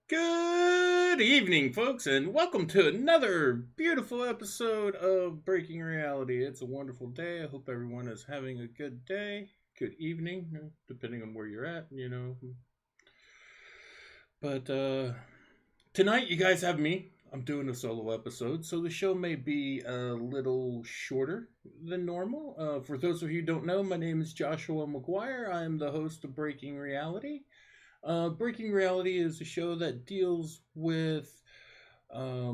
Good evening, folks, and welcome to another beautiful episode of Breaking Reality. It's a wonderful day. I hope everyone is having a good day, good evening, depending on where you're at. But tonight, you guys have me. I'm doing a solo episode, so the show may be a little shorter than normal. For those of you who don't know, my name is Joshua McGuire. I am the host of Breaking Reality. Breaking Reality is a show that deals with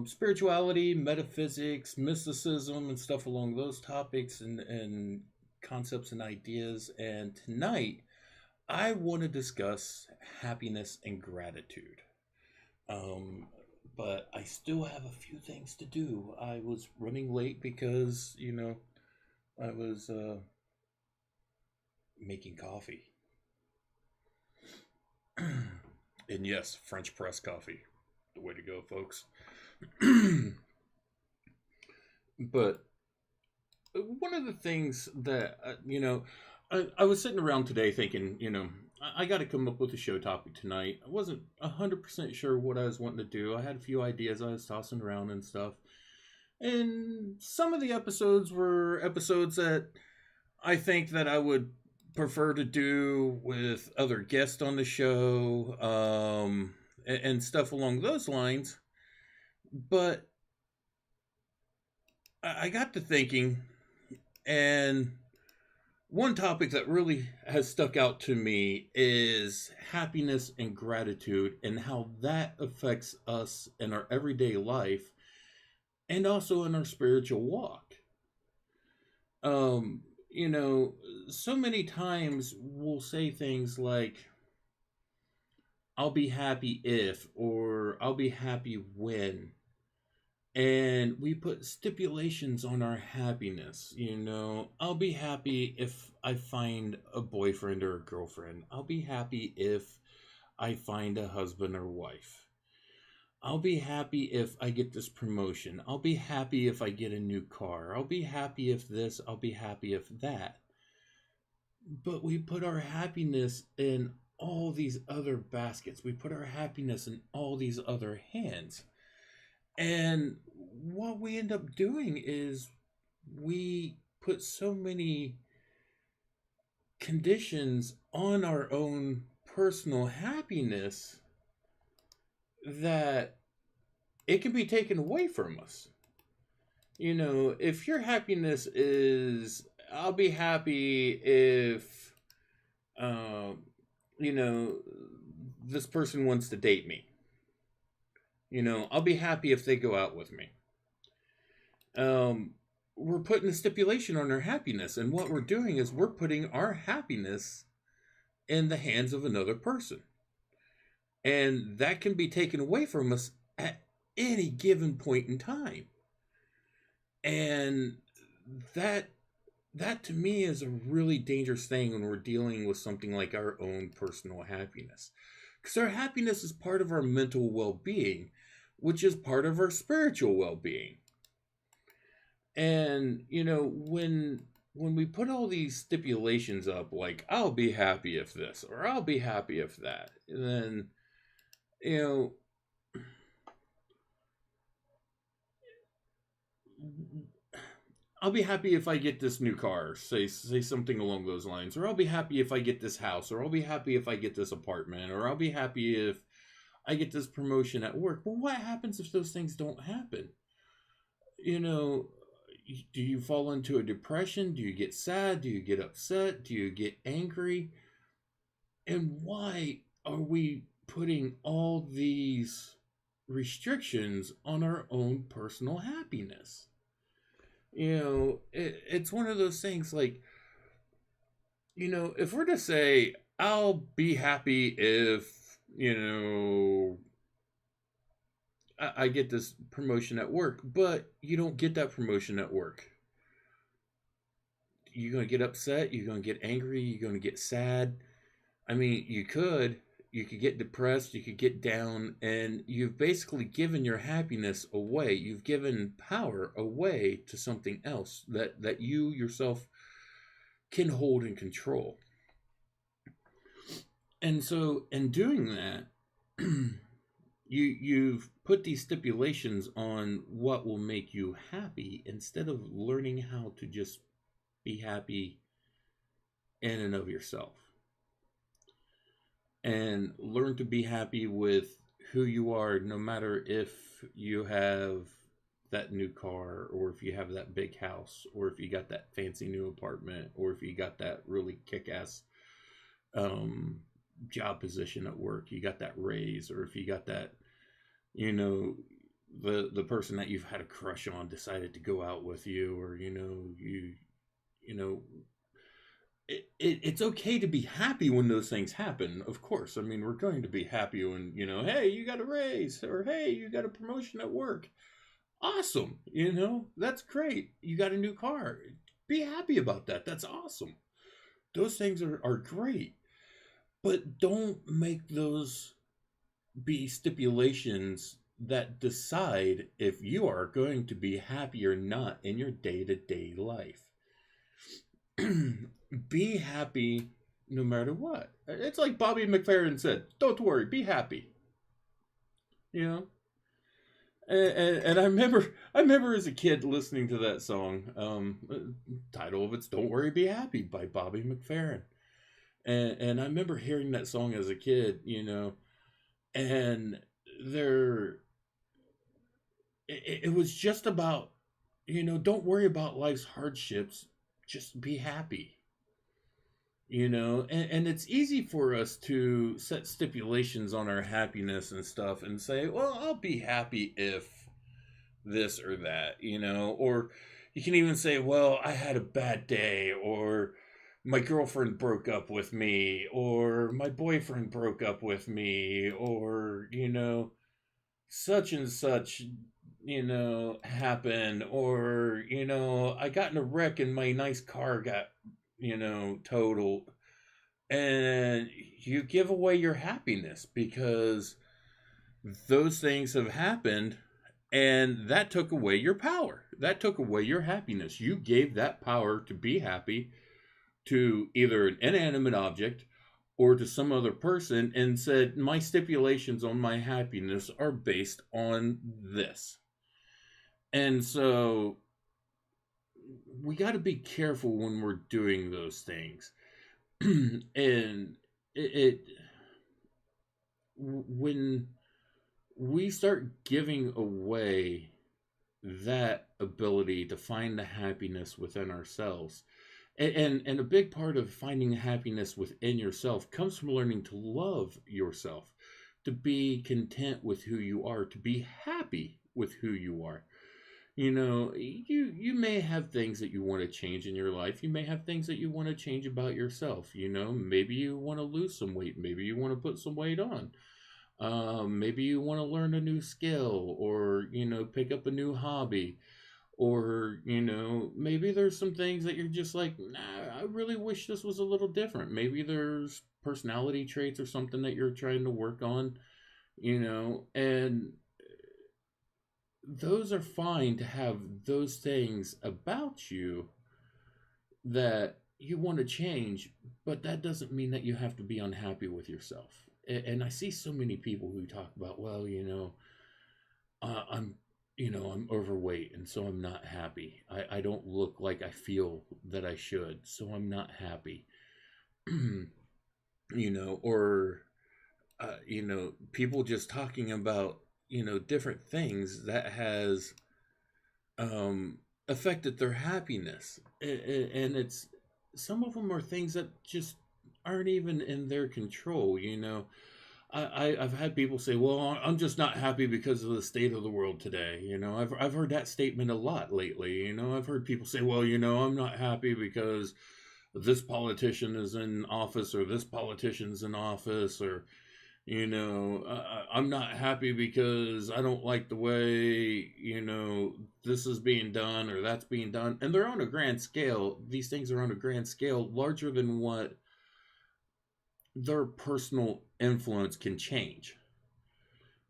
spirituality, metaphysics, mysticism, and stuff along those topics and concepts and ideas. And tonight, I want to discuss happiness and gratitude. Um, but I still have a few things to do. I was running late because, I was making coffee. And yes, French press coffee. The way to go, folks. But one of the things that, I was sitting around today thinking, I got to come up with a show topic tonight. I wasn't 100% sure what I was wanting to do. I had a few ideas I was tossing around and stuff. And some of the episodes were episodes that I think that I would prefer to do with other guests on the show, and stuff along those lines. But I got to thinking, and one topic that really has stuck out to me is happiness and gratitude and how that affects us in our everyday life and also in our spiritual walk. Um, you know, so many times we'll say things like, I'll be happy if, or I'll be happy when. And we put stipulations on our happiness. I'll be happy if I find a boyfriend or a girlfriend. I'll be happy if I find a husband or wife. I'll be happy if I get this promotion. I'll be happy if I get a new car. I'll be happy if this. I'll be happy if that. But we put our happiness in all these other baskets. We put our happiness in all these other hands. And what we end up doing is we put so many conditions on our own personal happiness that it can be taken away from us. If your happiness is, I'll be happy if, um, you know, this person wants to date me. I'll be happy if they go out with me. Um, we're putting a stipulation on our happiness, and what we're doing is we're putting our happiness in the hands of another person. And that can be taken away from us at any given point in time. And that that to me is a really dangerous thing when we're dealing with something like our own personal happiness. Because our happiness is part of our mental well-being, which is part of our spiritual well-being. And when we put all these stipulations up, like I'll be happy if this or I'll be happy if that, then you know I'll be happy if I get this new car, say something along those lines, or I'll be happy if I get this house, or I'll be happy if I get this apartment, or I'll be happy if I get this promotion at work. But what happens if those things don't happen? You know, do you fall into a depression? Do you get sad? Do you get upset? Do you get angry? And why are we putting all these restrictions on our own personal happiness? It's one of those things like, if we're to say, I'll be happy if, I get this promotion at work, but you don't get that promotion at work. You're going to get upset. You're going to get angry. You're going to get sad. I mean, you could get depressed. You could get down, and you've basically given your happiness away. You've given power away to something else that you yourself can hold and control. And so, in doing that, you've put these stipulations on what will make you happy instead of learning how to just be happy in and of yourself, and learn to be happy with who you are, no matter if you have that new car, or if you have that big house, or if you got that fancy new apartment, or if you got that really kick-ass um, job position at work, you got that raise, or if you got that, you know, the person that you've had a crush on decided to go out with you, or you know it's okay to be happy when those things happen. Of course, I mean, we're going to be happy when, hey, you got a raise, or hey, you got a promotion at work. Awesome. That's great. You got a new car. Be happy about that. That's awesome. Those things are great. But don't make those be stipulations that decide if you are going to be happy or not in your day-to-day life. Be happy no matter what. It's like Bobby McFerrin said, don't worry, be happy. You know? And I remember as a kid listening to that song. The title of it's "Don't Worry, Be Happy" by Bobby McFerrin, and I remember hearing that song as a kid, and there, it was just about, don't worry about life's hardships, just be happy. And it's easy for us to set stipulations on our happiness and stuff and say, well, I'll be happy if this or that, or you can even say, well, I had a bad day, or my girlfriend broke up with me, or my boyfriend broke up with me, or, such and such, happened, or, I got in a wreck and my nice car got, totaled. And you give away your happiness because those things have happened, and that took away your power. That took away your happiness. You gave that power to be happy to either an inanimate object or to some other person, and said, my stipulations on my happiness are based on this. And so we got to be careful when we're doing those things. And when we start giving away that ability to find the happiness within ourselves, and a big part of finding happiness within yourself comes from learning to love yourself, to be content with who you are, to be happy with who you are. You may have things that you want to change in your life. You may have things that you want to change about yourself. Maybe you want to lose some weight. Maybe you want to put some weight on. Maybe you want to learn a new skill, or, pick up a new hobby. Or, maybe there's some things that you're just like, nah, I really wish this was a little different. Maybe there's personality traits or something that you're trying to work on, and those are fine to have those things about you that you want to change, but that doesn't mean that you have to be unhappy with yourself. And I see so many people who talk about, well, I'm I'm overweight, and so I'm not happy. I don't look like I feel that I should, so I'm not happy. Or people just talking about different things that has affected their happiness, and it's, some of them are things that just aren't even in their control. I've had people say, well, I'm just not happy because of the state of the world today. I've heard that statement a lot lately. I've heard people say, well, I'm not happy because this politician is in office, or this politician's in office, or I'm not happy because I don't like the way, this is being done or that's being done. And they're on a grand scale. These things are on a grand scale, larger than what their personal influence can change.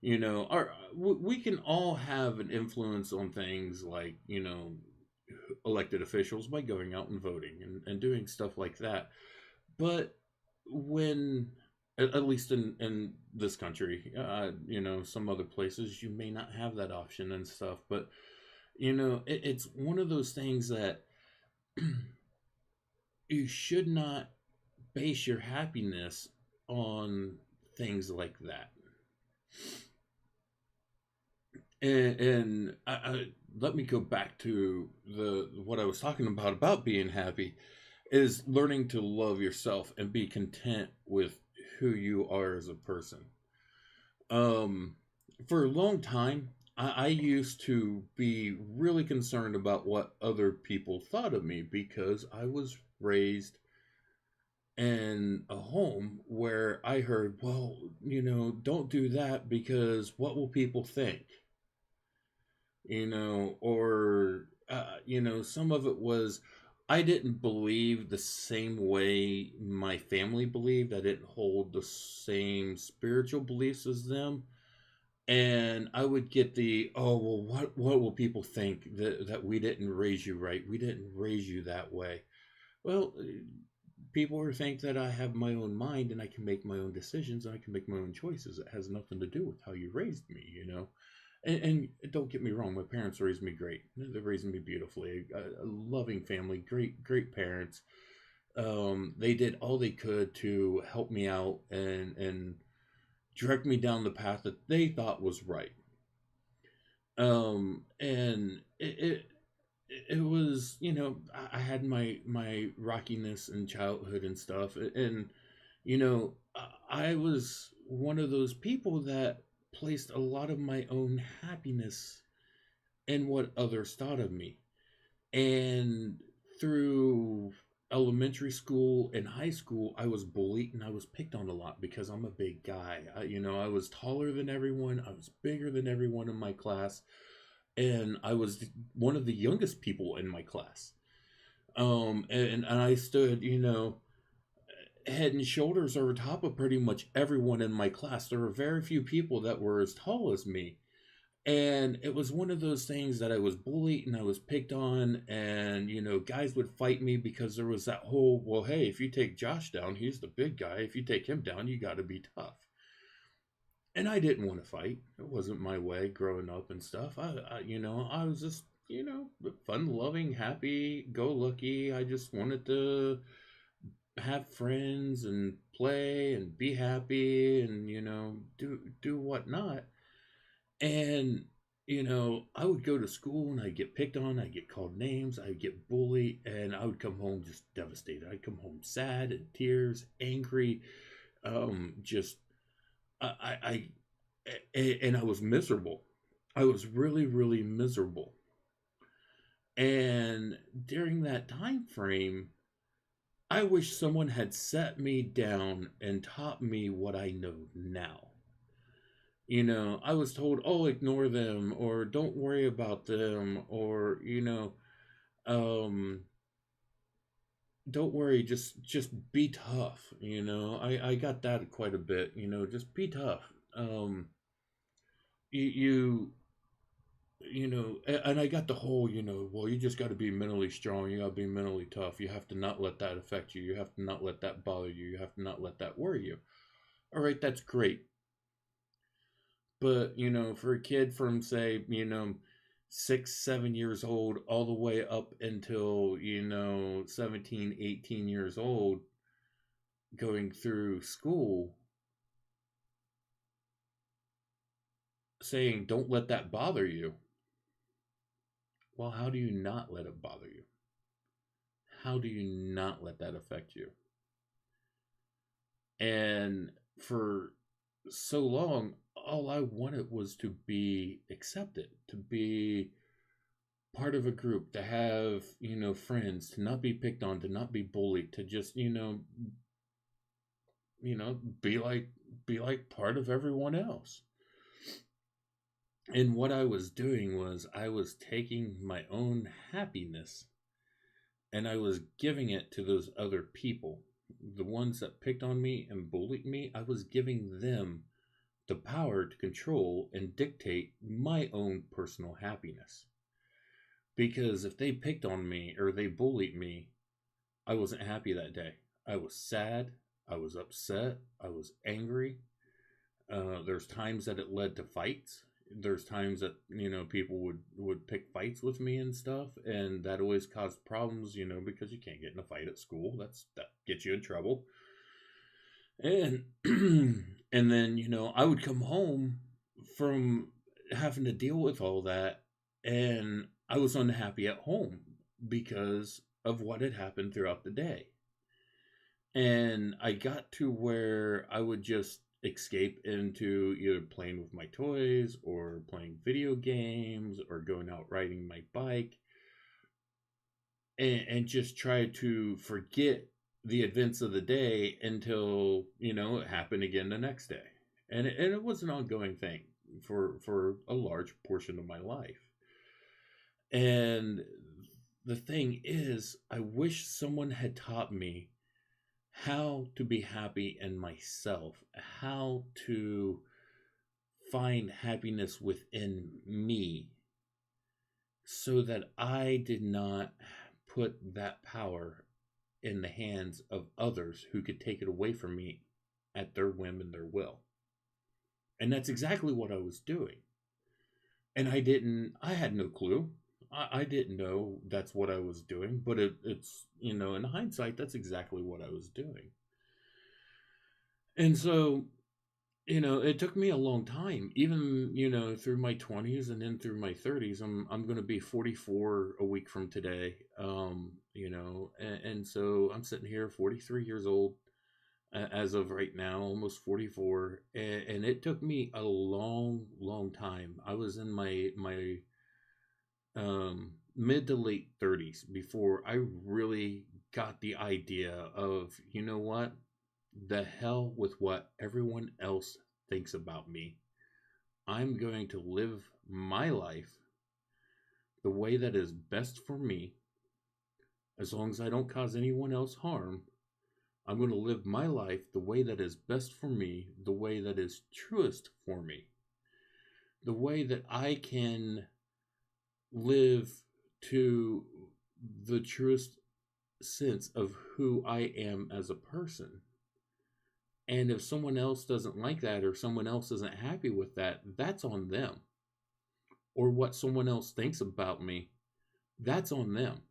We can all have an influence on things like, elected officials by going out and voting and doing stuff like that. But when At least in this country. Some other places you may not have that option and stuff, but it's one of those things that you should not base your happiness on things like that. And let me go back to the what I was talking about being happy is learning to love yourself and be content with who you are as a person. Um, for a long time, I used to be really concerned about what other people thought of me because I was raised in a home where I heard, well, don't do that because what will people think? Some of it was I didn't believe the same way my family believed. I didn't hold the same spiritual beliefs as them. And I would get the, oh, well, what will people think that we didn't raise you right? We didn't raise you that way. Well, people will think that I have my own mind and I can make my own decisions and I can make my own choices. It has nothing to do with how you raised me. And don't get me wrong, my parents raised me great. They raised me beautifully. A loving family, great parents. They did all they could to help me out and direct me down the path that they thought was right. And it was, I had my rockiness in childhood and stuff, and I was one of those people that placed a lot of my own happiness in what others thought of me. And through elementary school and high school, I was bullied and I was picked on a lot because I'm a big guy. I was taller than everyone, I was bigger than everyone in my class, and I was one of the youngest people in my class. And I stood, head and shoulders over top of pretty much everyone in my class. There were very few people that were as tall as me. And it was one of those things that I was bullied and I was picked on, and guys would fight me because there was that whole, well, hey, if you take Josh down, he's the big guy. If you take him down, you got to be tough. And I didn't want to fight. It wasn't my way growing up and stuff. I was just, fun loving, happy, go lucky. I just wanted to have friends and play and be happy and do whatnot. And I would go to school and I'd get picked on, I'd get called names, I'd get bullied, and I would come home just devastated. I'd come home sad and tears, angry, just and I was miserable. I was really, really miserable. And during that time frame, I wish someone had sat me down and taught me what I know now. I was told, oh, ignore them, or don't worry about them, or um, don't worry, just be tough. I got that quite a bit. Just be tough. You and I got the whole, well, you just got to be mentally strong. You got to be mentally tough. You have to not let that affect you. You have to not let that bother you. You have to not let that worry you. All right, that's great. But, for a kid from, say, 6, 7 years old, all the way up until, 17, 18 years old, going through school, saying, don't let that bother you. Well, how do you not let it bother you? How do you not let that affect you? And for so long, all I wanted was to be accepted, to be part of a group, to have, friends, to not be picked on, to not be bullied, to just, be like part of everyone else. And what I was doing was I was taking my own happiness and I was giving it to those other people. The ones that picked on me and bullied me, I was giving them the power to control and dictate my own personal happiness. Because if they picked on me or they bullied me, I wasn't happy that day. I was sad. I was upset. I was angry. There's times that it led to fights. There's times that people would pick fights with me and stuff, and that always caused problems. Because you can't get in a fight at school. That gets you in trouble. And and then I would come home from having to deal with all that, and I was unhappy at home because of what had happened throughout the day. And I got to where I would just escape into either playing with my toys or playing video games or going out riding my bike, and just try to forget the events of the day until it happened again the next day. And it was an ongoing thing for a large portion of my life. And the thing is, I wish someone had taught me how to be happy in myself, how to find happiness within me, so that I did not put that power in the hands of others who could take it away from me at their whim and their will. And that's exactly what I was doing. And I had no clue. I didn't know that's what I was doing, but it's, in hindsight, that's exactly what I was doing. And so, it took me a long time, even, through my 20s and then through my 30s. I'm going to be 44 a week from today. And so I'm sitting here 43 years old as of right now, almost 44. And it took me a long, long time. I was in my mid to late 30s before I really got the idea of, what? The hell with what everyone else thinks about me. I'm going to live my life the way that is best for me. As long as I don't cause anyone else harm, I'm going to live my life the way that is best for me, the way that is truest for me, the way that I can live to the truest sense of who I am as a person. And if someone else doesn't like that, or someone else isn't happy with that, that's on them. Or what someone else thinks about me, that's on them.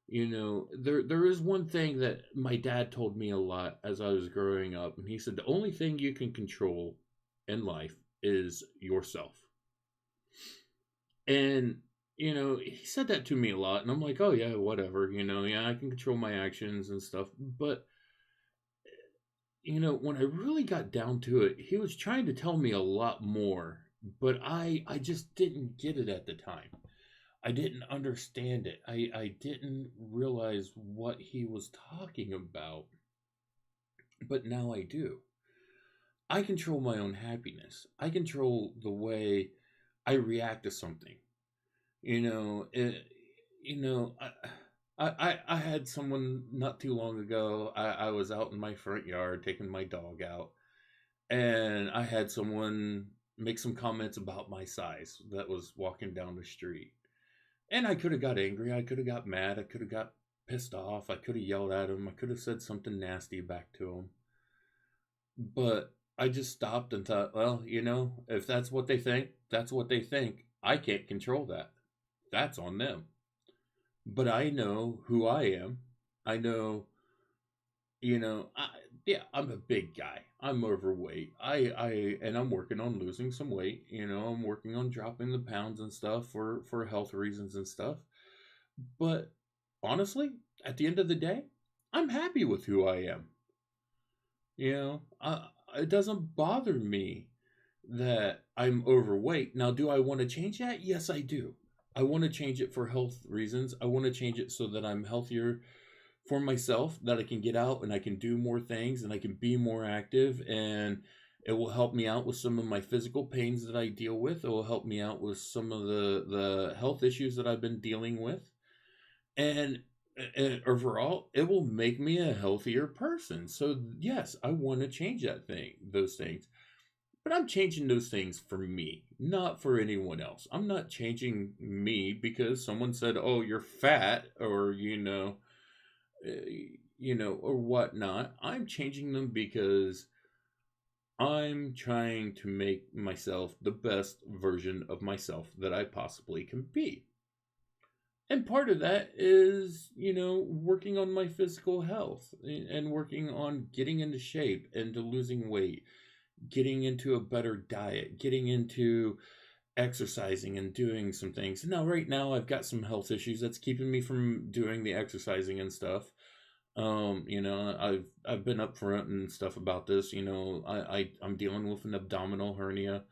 There is one thing that my dad told me a lot as I was growing up, and he said the only thing you can control in life is yourself. And he said that to me a lot, and I'm like, oh yeah, whatever, yeah, I can control my actions and stuff. But when I really got down to it, he was trying to tell me a lot more, but I just didn't get it at the time. I didn't understand it. I didn't realize what he was talking about. But now I do. I control my own happiness. I control the way I react to something. You know, it, I had someone not too long ago. I was out in my front yard taking my dog out, and I had someone make some comments about my size that was walking down the street. And I could have got angry. I could have got mad. I could have got pissed off. I could have yelled at him. I could have said something nasty back to him. But I just stopped and thought, well, if that's what they think, that's what they think. I can't control that. That's on them. But I know who I am. I know, yeah, I'm a big guy. I'm overweight. And I'm working on losing some weight. I'm working on dropping the pounds and stuff for health reasons and stuff. But honestly, at the end of the day, I'm happy with who I am. It doesn't bother me that I'm overweight. Now, do I want to change that? Yes, I do. I want to change it for health reasons. I want to change it so that I'm healthier for myself, that I can get out and I can do more things and I can be more active, and it will help me out with some of my physical pains that I deal with. It will help me out with some of the health issues that I've been dealing with. And overall, it will make me a healthier person. So yes, I want to change those things. But I'm changing those things for me, not for anyone else. I'm not changing me because someone said, "Oh, you're fat," or or whatnot. I'm changing them because I'm trying to make myself the best version of myself that I possibly can be. And part of that is, working on my physical health and working on getting into shape and to losing weight, getting into a better diet, getting into exercising and doing some things. Now, right now, I've got some health issues that's keeping me from doing the exercising and stuff. I've been upfront and stuff about this. I'm dealing with an abdominal hernia,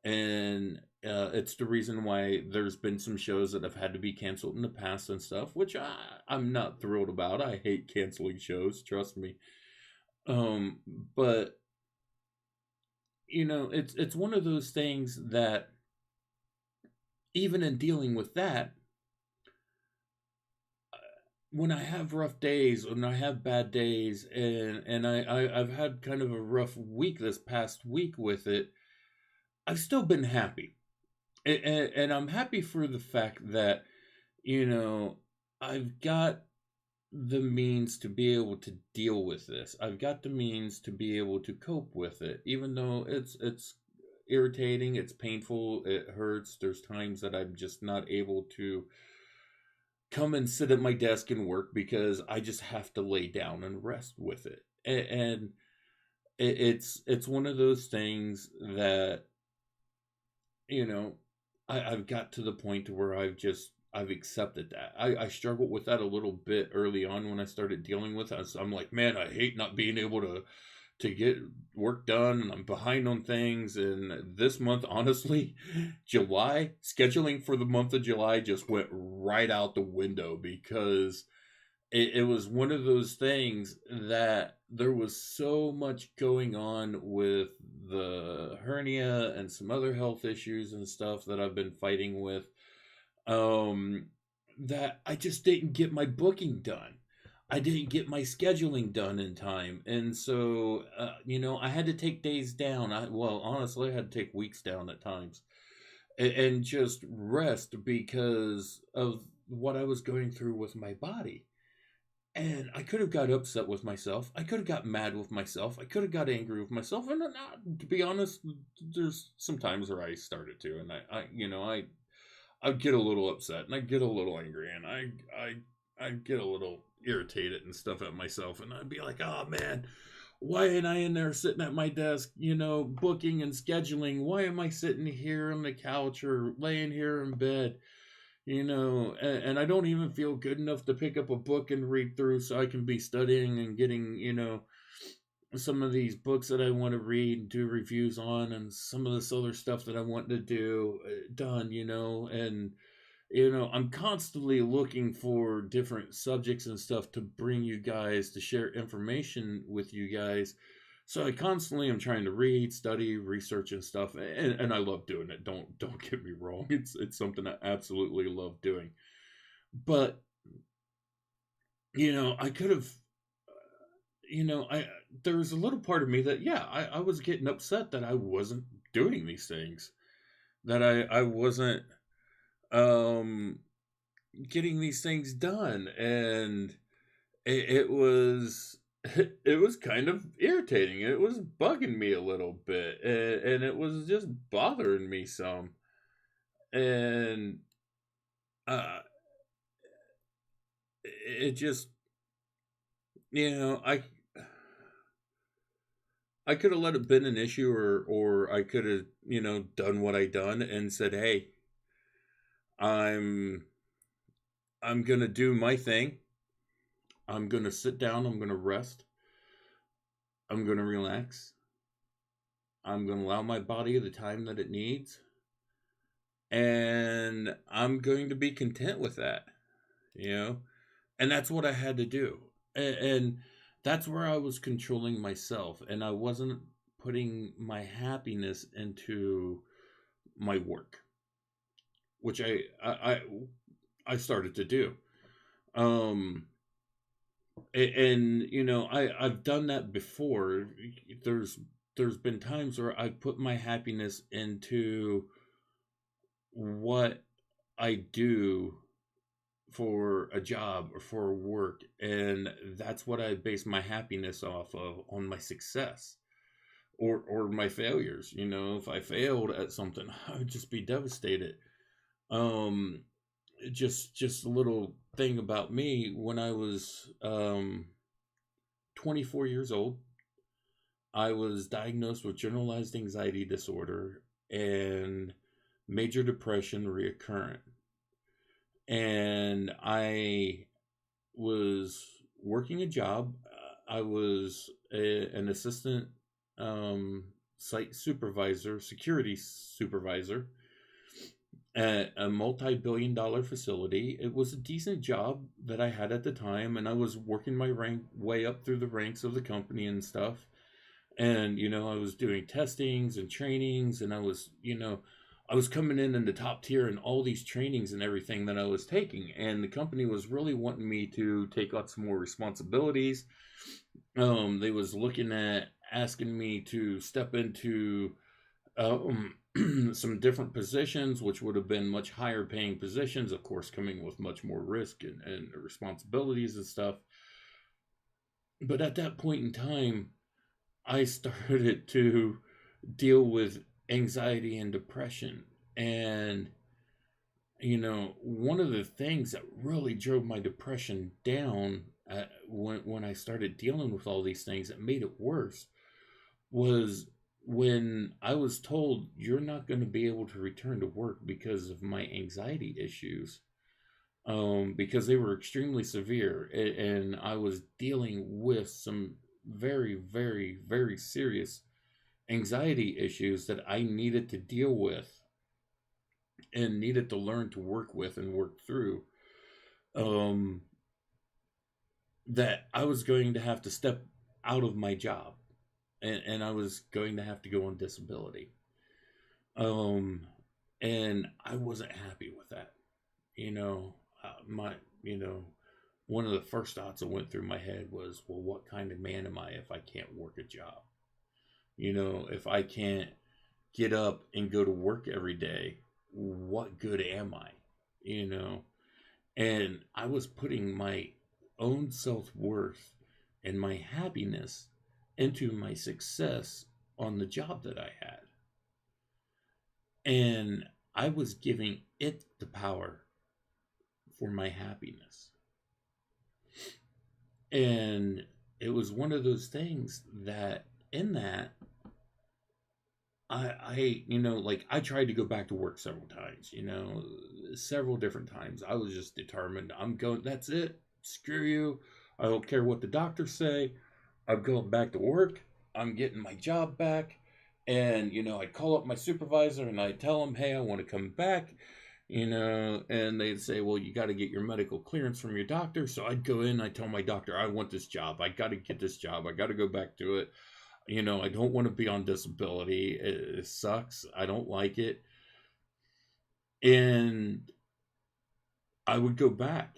and it's the reason why there's been some shows that have had to be canceled in the past and stuff, which I'm not thrilled about. I hate canceling shows, trust me. Um, but it's one of those things that even in dealing with that, when I have rough days, when I have bad days, I've had kind of a rough week this past week with it, I've still been happy, and I'm happy for the fact that you know I've got the means to be able to deal with this. I've got the means to be able to cope with it, even though it's irritating, it's painful, it hurts. There's times that I'm just not able to come and sit at my desk and work because I just have to lay down and rest with it. And it's one of those things that you know I've got to the point to where I've accepted that. I struggled with that a little bit early on when I started dealing with it. I'm like, man, I hate not being able to get work done, and I'm behind on things. And this month, honestly, July, scheduling for the month of July just went right out the window because it was one of those things that there was so much going on with the hernia and some other health issues and stuff that I've been fighting with, um, that I just didn't get my booking done. I didn't get my scheduling done in time. And so, I had to take days down. Well, honestly, I had to take weeks down at times and just rest because of what I was going through with my body. And I could have got upset with myself. I could have got mad with myself. I could have got angry with myself. And to be honest, there's some times where I started to, and I'd get a little upset and I'd get a little angry and I'd get a little irritated and stuff at myself, and I'd be like, oh man, why ain't I in there sitting at my desk, booking and scheduling? Why am I sitting here on the couch or laying here in bed? And I don't even feel good enough to pick up a book and read through so I can be studying and getting, some of these books that I want to read and do reviews on, and some of this other stuff that I want to do done, and I'm constantly looking for different subjects and stuff to bring you guys, to share information with you guys. So I constantly am trying to read, study, research and stuff, and I love doing it. Don't get me wrong. It's something I absolutely love doing. But I could have I there was a little part of me that, yeah, I was getting upset that I wasn't doing these things. That I wasn't um getting these things done, and it was it was kind of irritating. It was bugging me a little bit, and it was just bothering me some. And uh it just you know I could have let it been an issue, or I could have done what I done and said, hey, i'm I'm gonna do my thing. I'm gonna sit down, I'm gonna rest, I'm gonna relax, I'm gonna allow my body the time that it needs, and I'm going to be content with that, you know? And that's what I had to do. And that's where I was controlling myself, and I wasn't putting my happiness into my work, which I started to do. Um, and I've done that before. There's there's been times where I put my happiness into what I do for a job or for work, and that's what I base my happiness off of, on my success or my failures. You know, if I failed at something, I would just be devastated. Um, just a little thing about me: when I was 24 years old, I was diagnosed with generalized anxiety disorder and major depression reoccurrent. And I was working a job. I was an assistant site supervisor, security supervisor at a multi-billion-dollar facility. It was a decent job that I had at the time, and I was working my way up through the ranks of the company and stuff. And I was doing testings and trainings, and I was coming in the top tier in all these trainings and everything that I was taking, and the company was really wanting me to take on some more responsibilities. They was looking at asking me to step into some different positions, which would have been much higher paying positions, of course, coming with much more risk and responsibilities and stuff. But at that point in time, I started to deal with anxiety and depression. And, one of the things that really drove my depression down when I started dealing with all these things that made it worse was when I was told, you're not going to be able to return to work because of my anxiety issues. Because they were extremely severe, and I was dealing with some very, very, very serious anxiety issues that I needed to deal with and needed to learn to work with and work through. Um, that I was going to have to step out of my job, and I was going to have to go on disability. Um, and I wasn't happy with that. You know, my, one of the first thoughts that went through my head was, well, what kind of man am I if I can't work a job? If I can't get up and go to work every day, what good am I? You know, and I was putting my own self worth and my happiness into my success on the job that I had. And I was giving it the power for my happiness. And it was one of those things that, in that, like I tried to go back to work several times, several different times. I was just determined. I'm going, that's it. Screw you. I don't care what the doctors say. I'm going back to work. I'm getting my job back. And, I'd call up my supervisor and I'd tell him, hey, I want to come back, and they'd say, well, you got to get your medical clearance from your doctor. So I'd go in, I'd tell my doctor, I want this job. I got to get this job. I got to go back to it. I don't want to be on disability. It sucks. I don't like it. And I would go back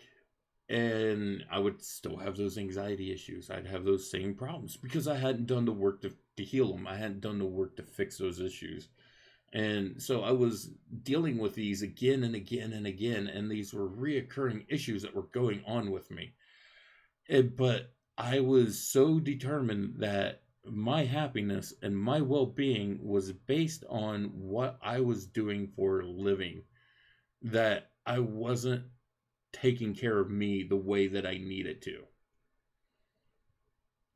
and I would still have those anxiety issues. I'd have those same problems because I hadn't done the work to heal them. I hadn't done the work to fix those issues. And so I was dealing with these again and again and again. And these were reoccurring issues that were going on with me. But I was so determined that my happiness and my well-being was based on what I was doing for a living, that I wasn't taking care of me the way that I needed to.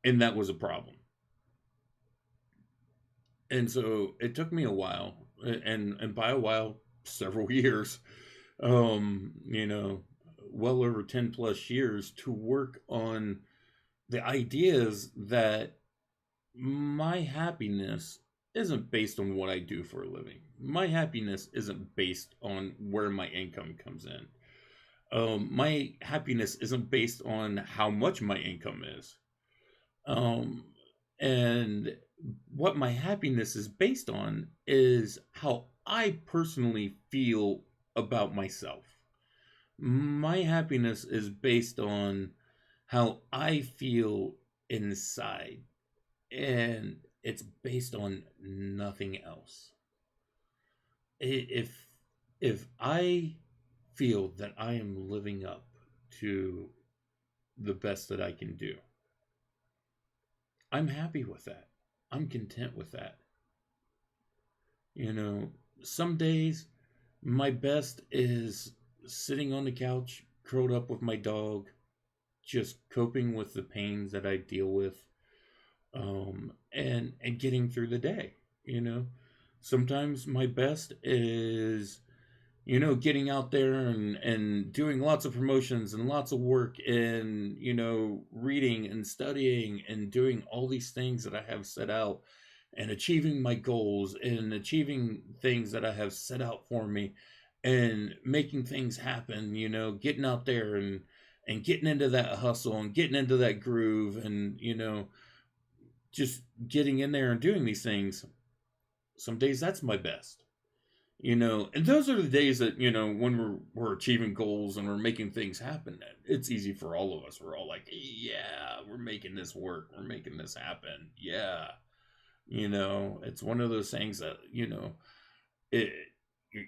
And that was a problem. And so it took me a while, and by a while, several years, well over 10 plus years, to work on the ideas that my happiness isn't based on what I do for a living. My happiness isn't based on where my income comes in. My happiness isn't based on how much my income is. And what my happiness is based on is how I personally feel about myself. My happiness is based on how I feel inside, and it's based on nothing else. If I feel that I am living up to the best that I can do, I'm happy with that. I'm content with that. You know, some days my best is sitting on the couch, curled up with my dog, just coping with the pains that I deal with, and getting through the day. You know, sometimes my best is, getting out there and doing lots of promotions and lots of work and, reading and studying and doing all these things that I have set out and achieving my goals and achieving things that I have set out for me and making things happen, getting out there and getting into that hustle and getting into that groove and, just getting in there and doing these things. Some days that's my best. And those are the days that, when we're achieving goals and we're making things happen. It's easy for all of us. We're all like, yeah, we're making this work, we're making this happen. Yeah. It's one of those things that, it,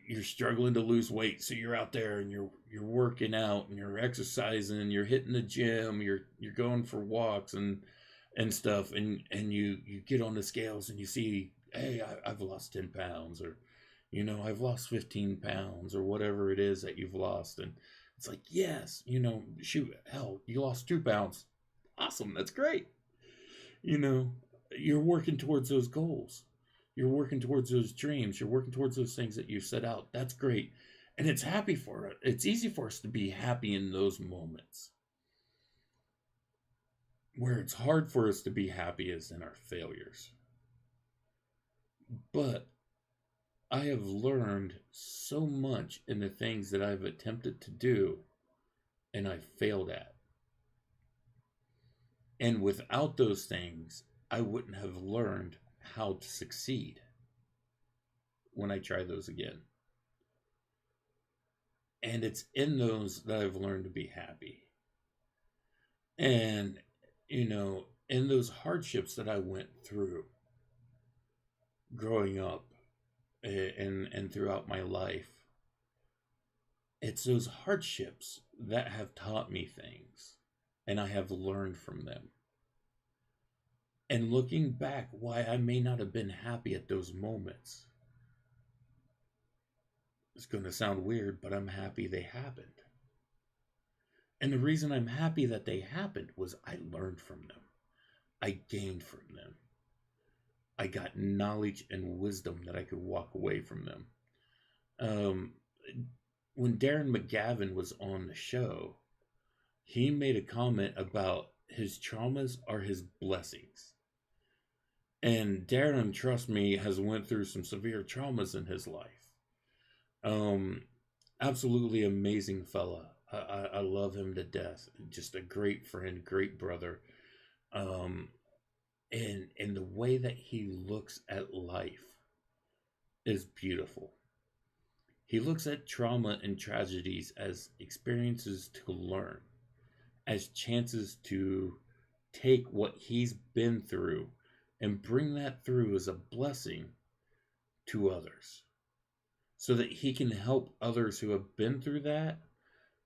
you're struggling to lose weight, so you're out there and you're working out and you're exercising, you're hitting the gym, you're going for walks and stuff, and you get on the scales and you see, hey, I've lost 10 pounds, or I've lost 15 pounds, or whatever it is that you've lost. And it's like, yes, shoot, hell, you lost 2 pounds. Awesome. That's great. You know, you're working towards those goals. You're working towards those dreams. You're working towards those things that you set out. That's great. And it's happy for it. It's easy for us to be happy in those moments. Where it's hard for us to be happy is in our failures. But I have learned so much in the things that I've attempted to do and I failed at. And without those things, I wouldn't have learned how to succeed when I try those again. And it's in those that I've learned to be happy. And, in those hardships that I went through growing up and throughout my life, it's those hardships that have taught me things, and I have learned from them. And looking back, why I may not have been happy at those moments, it's going to sound weird, but I'm happy they happened. And the reason I'm happy that they happened was I learned from them. I gained from them. I got knowledge and wisdom that I could walk away from them. When Darren McGavin was on the show, he made a comment about his traumas are his blessings. And Darren, trust me, has went through some severe traumas in his life. Absolutely amazing fella. I love him to death. Just a great friend, great brother. And the way that he looks at life is beautiful. He looks at trauma and tragedies as experiences to learn, as chances to take what he's been through and bring that through as a blessing to others, so that he can help others who have been through that,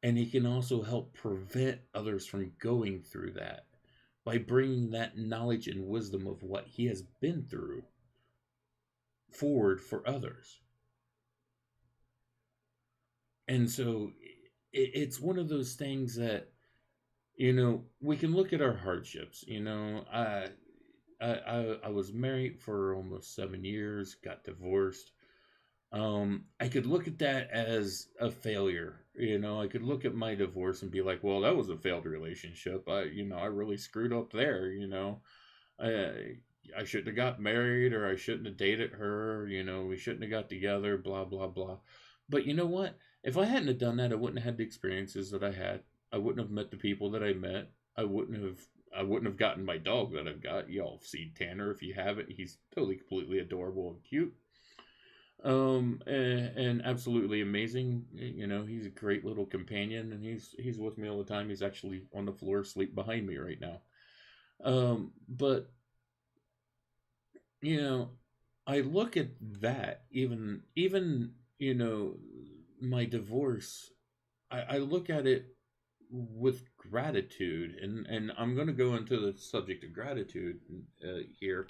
and he can also help prevent others from going through that by bringing that knowledge and wisdom of what he has been through forward for others. And so it's one of those things that, we can look at our hardships. I was married for almost 7 years, got divorced. I could look at that as a failure. I could look at my divorce and be like, well, that was a failed relationship. I really screwed up there. I shouldn't have got married, or I shouldn't have dated her. We shouldn't have got together, blah, blah, blah. But you know what? If I hadn't have done that, I wouldn't have had the experiences that I had. I wouldn't have met the people that I met. I wouldn't have gotten my dog that I've got. Y'all see Tanner if you haven't. He's totally completely adorable and cute. And absolutely amazing. He's a great little companion, and he's with me all the time. He's actually on the floor asleep behind me right now. But I look at that, even my divorce I look at it with gratitude, and I'm going to go into the subject of gratitude here.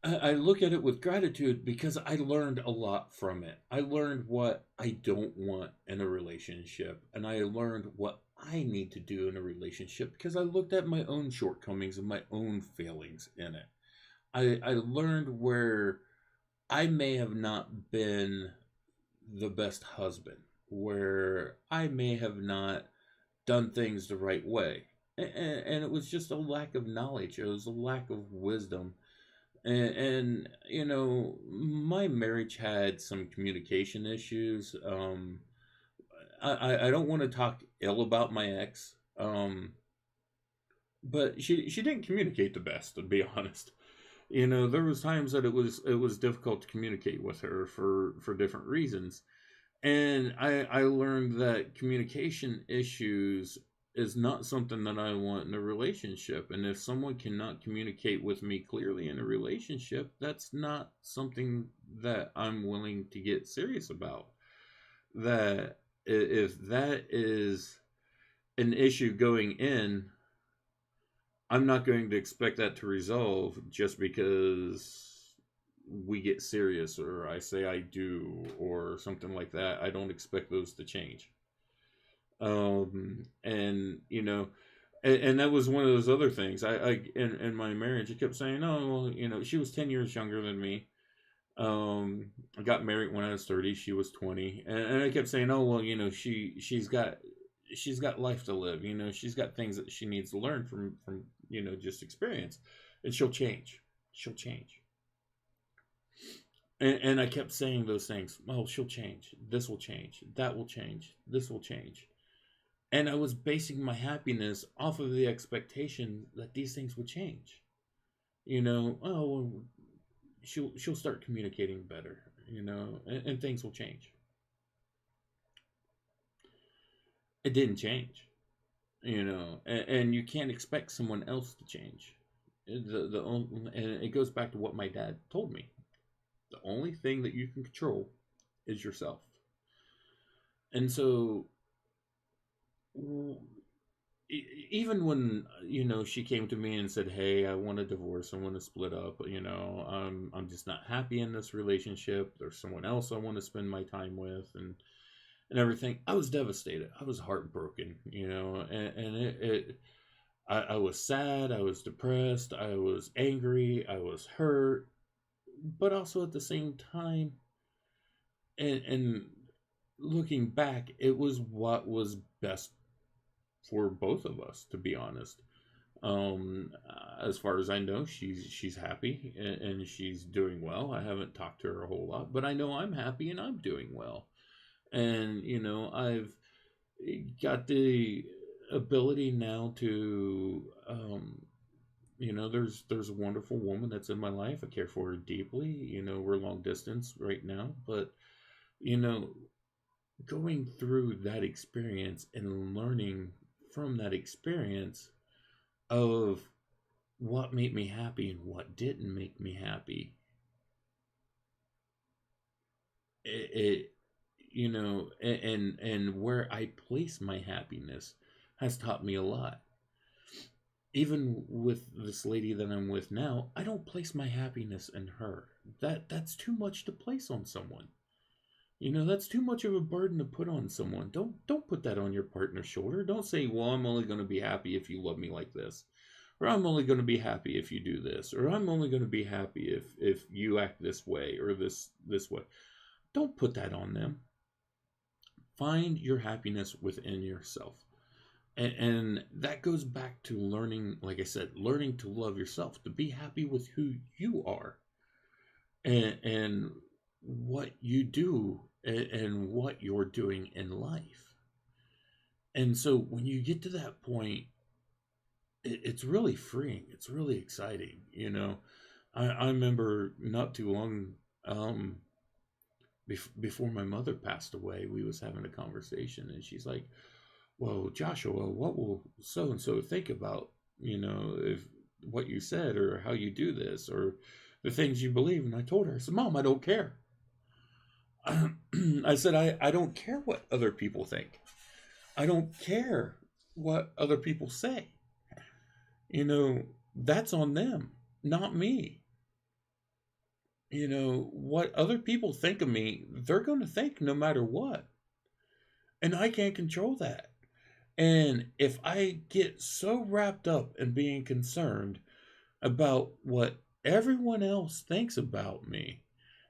I look at it with gratitude because I learned a lot from it. I learned what I don't want in a relationship, and I learned what I need to do in a relationship because I looked at my own shortcomings and my own failings in it. I learned where I may have not been the best husband, where I may have not done things the right way. And it was just a lack of knowledge, it was a lack of wisdom. And you know, my marriage had some communication issues. I don't want to talk ill about my ex, but she didn't communicate the best, to be honest. You know, there was times that it was difficult to communicate with her for different reasons, and I learned that communication issues is not something that I want in a relationship. And if someone cannot communicate with me clearly in a relationship, that's not something that I'm willing to get serious about. That if that is an issue going in, I'm not going to expect that to resolve just because we get serious or I say I do or something like that. I don't expect those to change. And you know, and that was one of those other things. In my marriage, I kept saying, "Oh, well, you know, she was 10 years younger than me. I got married when I was 30. She was 20, and I kept saying, "Oh, well, you know, she's got life to live. You know, she's got things that she needs to learn from you know just experience, and she'll change. She'll change." And I kept saying those things. Oh, she'll change. This will change. That will change. This will change. And I was basing my happiness off of the expectation that these things would change. You know, oh, well, she'll start communicating better. You know, and things will change. It didn't change. You know, and you can't expect someone else to change. And it goes back to what my dad told me. The only thing that you can control is yourself. And so even when you know she came to me and said, "Hey, I want a divorce, I want to split up, you know, I'm just not happy in this relationship, there's someone else I want to spend my time with," and everything, I was devastated, I was heartbroken, you know. And I was sad, I was depressed, I was angry, I was hurt, but also at the same time, and looking back, it was what was best for both of us, to be honest. As far as I know, she's happy and she's doing well. I haven't talked to her a whole lot, but I know I'm happy and I'm doing well. And you know, I've got the ability now to, you know, there's a wonderful woman that's in my life. I care for her deeply. You know, we're long distance right now, but you know, going through that experience and learning from that experience of what made me happy and what didn't make me happy, it you know, and where I place my happiness has taught me a lot. Even with this lady that I'm with now, I don't place my happiness in her. That's too much to place on someone. You know, that's too much of a burden to put on someone. Don't put that on your partner's shoulder. Don't say, "Well, I'm only going to be happy if you love me like this." Or "I'm only going to be happy if you do this." Or "I'm only going to be happy if you act this way or this way." Don't put that on them. Find your happiness within yourself. And that goes back to learning, like I said, learning to love yourself, to be happy with who you are, and what you do, and what you're doing in life. And so when you get to that point, it's really freeing. It's really exciting. You know, I remember not too long, um, before my mother passed away, we was having a conversation, and she's like, "Well, Joshua, what will so and so think about, you know, if what you said or how you do this or the things you believe?" And I told her, I said, "Mom, I don't care. I said, I don't care what other people think. I don't care what other people say. You know, that's on them, not me. You know, what other people think of me, they're going to think no matter what. And I can't control that. And if I get so wrapped up in being concerned about what everyone else thinks about me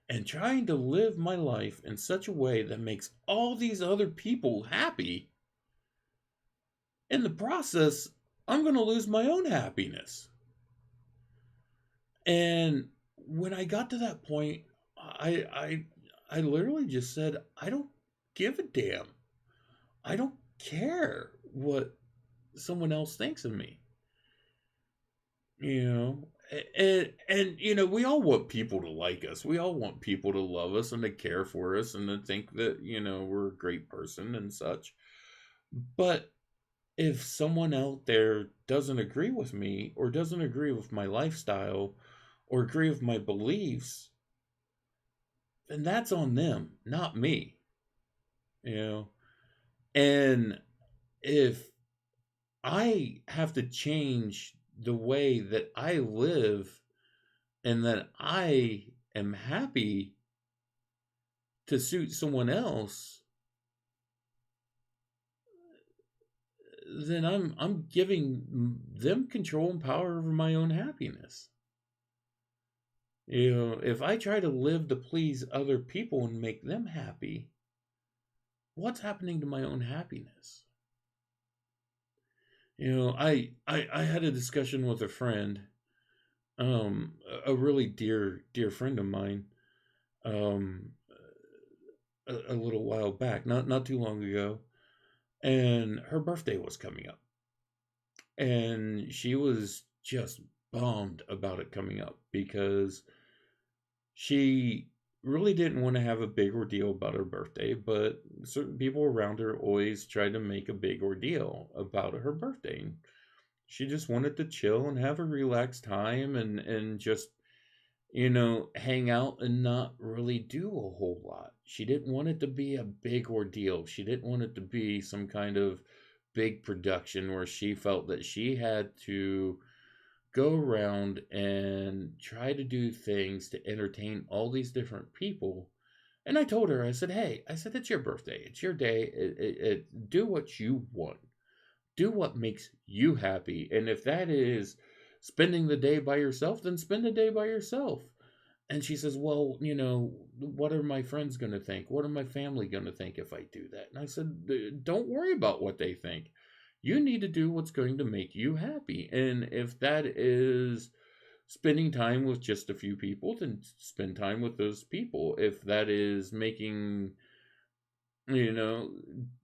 and trying to live my life in such a way that makes all these other people happy, in the process, I'm going to lose my own happiness. And when I got to that point, I I I literally just said, I don't give a damn. I don't care what someone else thinks of me. You know, and you know, we all want people to like us. We all want people to love us and to care for us and to think that, you know, we're a great person and such. But if someone out there doesn't agree with me or doesn't agree with my lifestyle or agree with my beliefs, then that's on them, not me. You know, and if I have to change the way that I live and that I am happy to suit someone else, then I'm giving them control and power over my own happiness. You know, if I try to live to please other people and make them happy, what's happening to my own happiness? You know, I had a discussion with a friend, a really dear friend of mine, um, a little while back, not too long ago, and her birthday was coming up, and she was just bummed about it coming up because she really didn't want to have a big ordeal about her birthday, but certain people around her always tried to make a big ordeal about her birthday. And she just wanted to chill and have a relaxed time and just, you know, hang out and not really do a whole lot. She didn't want it to be a big ordeal. She didn't want it to be some kind of big production where she felt that she had to go around and try to do things to entertain all these different people. And I told her, I said, hey, I said, it's your birthday. It's your day. Do what you want. Do what makes you happy. And if that is spending the day by yourself, then spend the day by yourself. And she says, well, you know, what are my friends going to think? What are my family going to think if I do that? And I said, don't worry about what they think. You need to do what's going to make you happy. And if that is spending time with just a few people, then spend time with those people. If that is making, you know,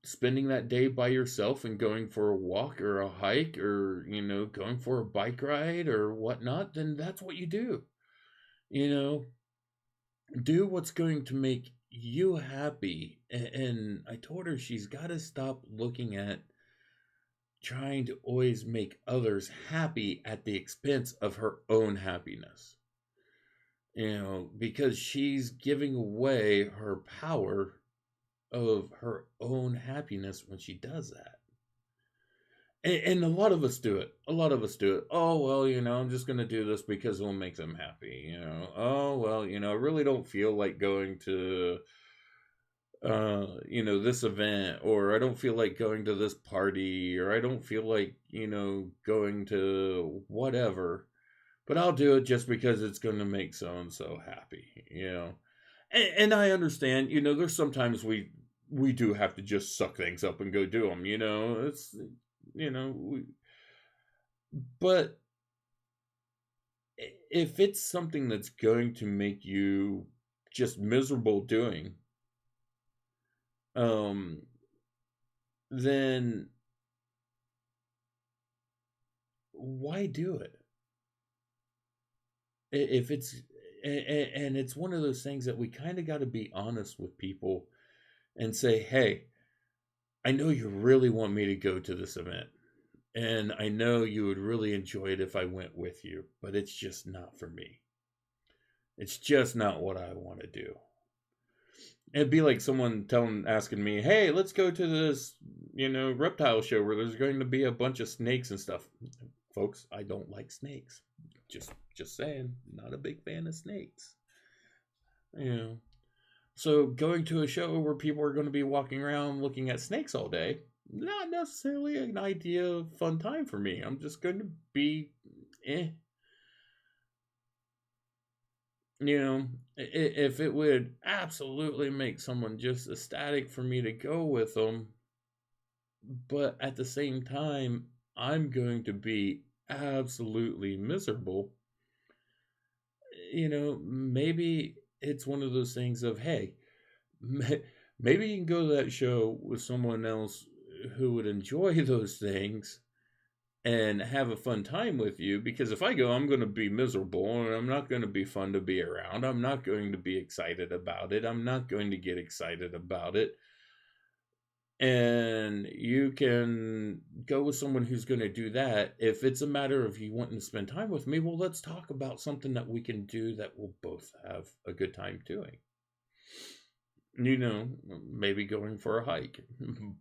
spending that day by yourself and going for a walk or a hike or, you know, going for a bike ride or whatnot, then that's what you do. You know, do what's going to make you happy. And I told her she's got to stop looking at trying to always make others happy at the expense of her own happiness. You know, because she's giving away her power of her own happiness when she does that. And a lot of us do it. A lot of us do it. Oh, well, you know, I'm just going to do this because it will make them happy. You know, oh, well, you know, I really don't feel like going to, you know, this event, or I don't feel like going to this party, or I don't feel like, you know, going to whatever, but I'll do it just because it's going to make so and so happy, you know. And I understand, you know, there's sometimes we do have to just suck things up and go do them, you know. It's, you know, but if it's something that's going to make you just miserable doing, um, then why do it? If it's and it's one of those things that we kind of got to be honest with people and say, hey, I know you really want me to go to this event, and I know you would really enjoy it if I went with you, but it's just not for me. It's just not what I want to do. It'd be like someone asking me, "Hey, let's go to this, reptile show where there's going to be a bunch of snakes and stuff." Folks, I don't like snakes. Just saying, not a big fan of snakes. You know. So going to a show where people are going to be walking around looking at snakes all day, not necessarily an idea fun time for me. I'm just going to be eh. You know, if it would absolutely make someone just ecstatic for me to go with them, but at the same time, I'm going to be absolutely miserable, maybe it's one of those things of, hey, maybe you can go to that show with someone else who would enjoy those things and have a fun time with you, because if I go, I'm going to be miserable and I'm not going to be fun to be around. I'm not going to be excited about it. I'm not going to get excited about it. And you can go with someone who's going to do that. If it's a matter of you wanting to spend time with me, well, let's talk about something that we can do that we'll both have a good time doing. Maybe going for a hike.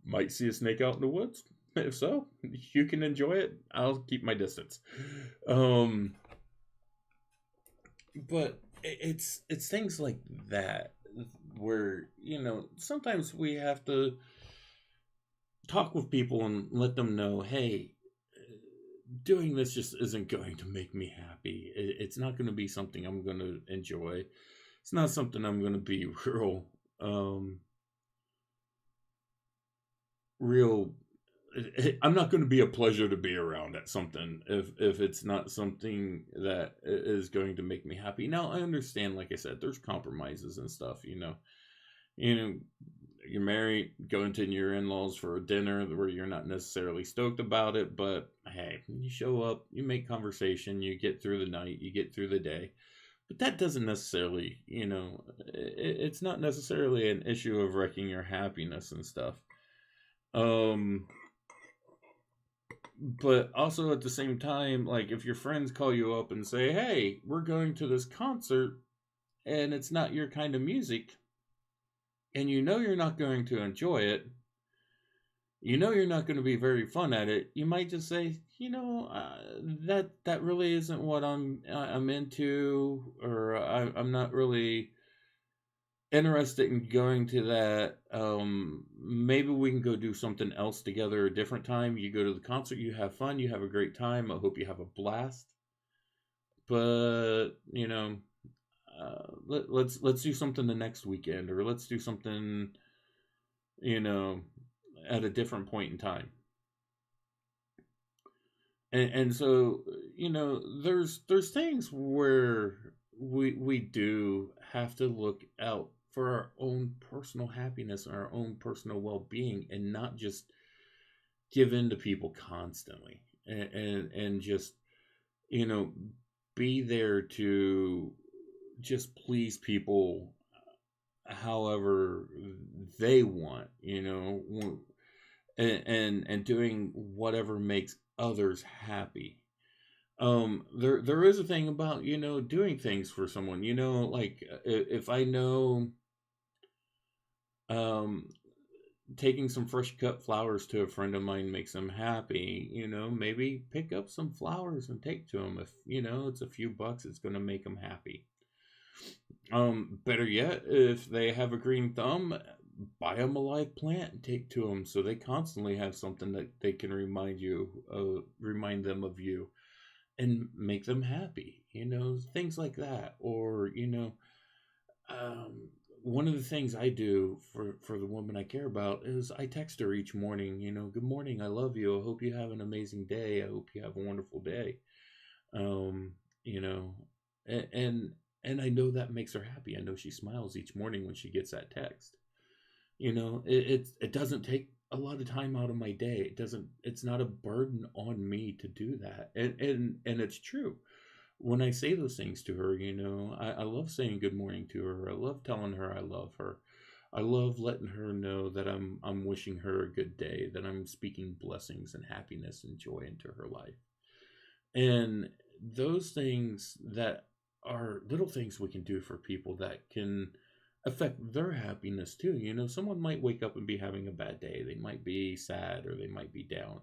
Might see a snake out in the woods. If so, you can enjoy it. I'll keep my distance. Um, but it's things like that where sometimes we have to talk with people and let them know, hey, doing this just isn't going to make me happy. It's not going to be something I'm going to enjoy. It's not something I'm going to be um, real. I'm not going to be a pleasure to be around at something if it's not something that is going to make me happy. Now I understand, like I said, there's compromises and stuff. You know, you're married, going to your in-laws for a dinner where you're not necessarily stoked about it, but hey, you show up, you make conversation, you get through the night, you get through the day. But that doesn't necessarily, it's not necessarily an issue of wrecking your happiness and stuff. Um, but also at the same time, like if your friends call you up and say, "Hey, we're going to this concert," and it's not your kind of music, and you're not going to enjoy it, you're not going to be very fun at it, you might just say, that really isn't what I'm into, or I'm not really interested in going to that. Maybe we can go do something else together a different time. You go to the concert, you have fun, you have a great time. I hope you have a blast. But let's do something the next weekend, or let's do something you know at a different point in time. And so there's things where we do have to look out for our own personal happiness and our own personal well-being, and not just give in to people constantly, and just you know be there to just please people however they want, and doing whatever makes others happy. There is a thing about doing things for someone, like if I know um taking some fresh cut flowers to a friend of mine makes them happy, maybe pick up some flowers and take to them. If it's a few bucks, it's going to make them happy. Better yet, if they have a green thumb, buy them a live plant and take to them, so they constantly have something that they can remind them of you, and make them happy. Things like that. Or um, one of the things I do for the woman I care about is I text her each morning. Good morning, I love you. I hope you have an amazing day. I hope you have a wonderful day. Um, you know, and and I know that makes her happy. I know she smiles each morning when she gets that text. It doesn't take a lot of time out of my day. It's not a burden on me to do that. And it's true. When I say those things to her, I love saying good morning to her. I love telling her I love her. I love letting her know that I'm wishing her a good day, that I'm speaking blessings and happiness and joy into her life. And those things that are little things we can do for people that can affect their happiness too. Someone might wake up and be having a bad day. They might be sad or they might be down.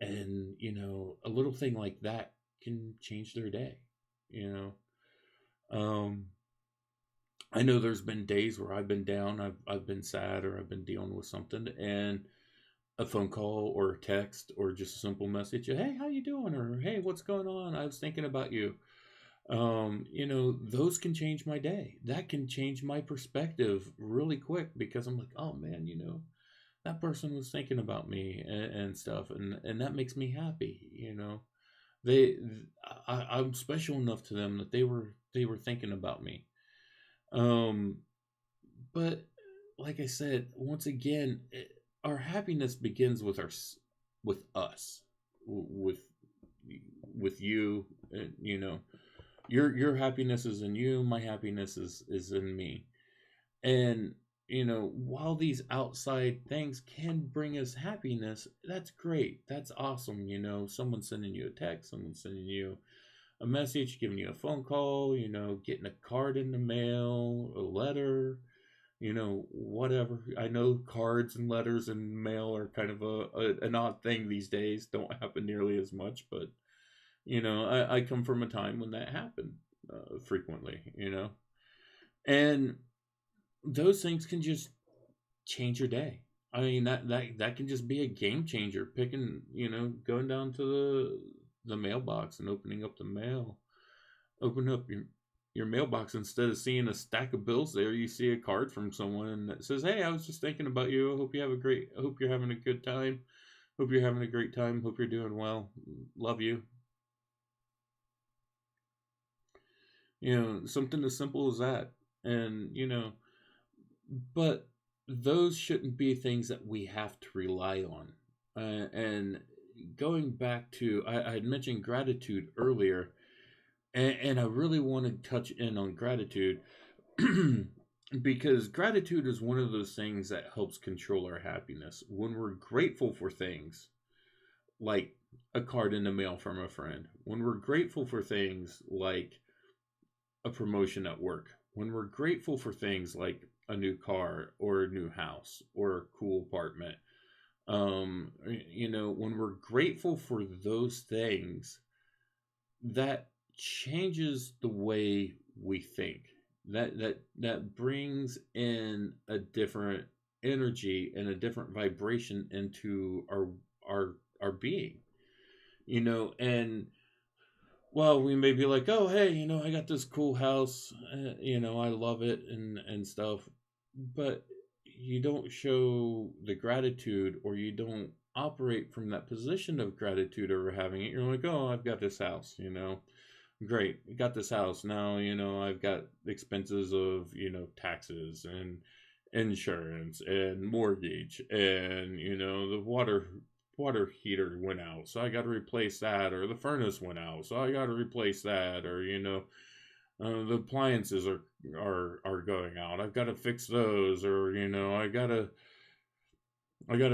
And, a little thing like that can change their day. You um, I know there's been days where I've been down, I've been sad, or I've been dealing with something, and a phone call or a text or just a simple message, hey, how you doing? Or hey, what's going on? I was thinking about you. Those can change my day. That can change my perspective really quick, because I'm like, oh man, that person was thinking about me, and stuff, and that makes me happy. They, I'm special enough to them that they were thinking about me. Um, but like I said, once again, our happiness begins with with us, with you. Your happiness is in you. My happiness is in me. And while these outside things can bring us happiness, that's great. That's awesome. Someone sending you a text, someone sending you a message, giving you a phone call, getting a card in the mail, a letter, whatever. I know cards and letters and mail are kind of an odd thing these days. Don't happen nearly as much, but I come from a time when that happened frequently. And those things can just change your day. I mean, that can just be a game changer. Picking, going down to the mailbox and opening up the mail. Open up your mailbox, instead of seeing a stack of bills there, you see a card from someone that says, "Hey, I was just thinking about you. I hope you're having a good time. Hope you're having a great time. Hope you're doing well. Love you." Something as simple as that. And but those shouldn't be things that we have to rely on. And going back to, I had mentioned gratitude earlier, and I really want to touch in on gratitude because gratitude is one of those things that helps control our happiness. When we're grateful for things like a card in the mail from a friend, when we're grateful for things like a promotion at work, when we're grateful for things like a new car or a new house or a cool apartment, when we're grateful for those things, that changes the way we think. That brings in a different energy and a different vibration into our being. And well, we may be like, oh, hey, I got this cool house, I love it, and stuff, but you don't show the gratitude, or you don't operate from that position of gratitude over having it. You're like, oh, I've got this house, great, I got this house. Now, I've got expenses of, taxes and insurance and mortgage, and, the water heater went out, so I got to replace that, or the furnace went out, so I got to replace that, or the appliances are going out, I've got to fix those, or I gotta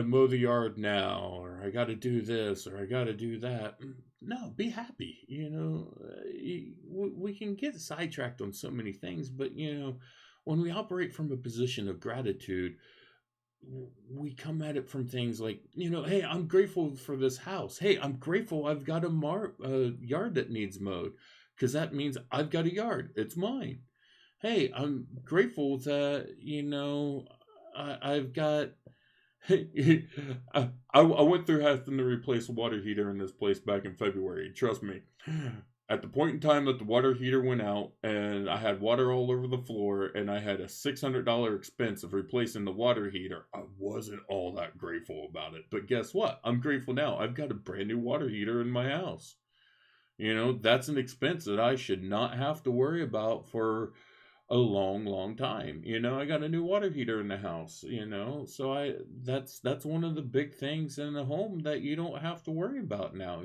mow the yard now, or I gotta do this, or I gotta do that. No, be happy. We can get sidetracked on so many things, but when we operate from a position of gratitude, we come at it from things like, hey, I'm grateful for this house. Hey, I'm grateful I've got a yard that needs mowed, because that means I've got a yard. It's mine. Hey, I'm grateful that, I've got. I went through having to replace a water heater in this place back in February. Trust me. At the point in time that the water heater went out and I had water all over the floor and I had a $600 expense of replacing the water heater, I wasn't all that grateful about it. But guess what? I'm grateful now. I've got a brand new water heater in my house. That's an expense that I should not have to worry about for a long, long time. I got a new water heater in the house, so that's one of the big things in the home that you don't have to worry about now.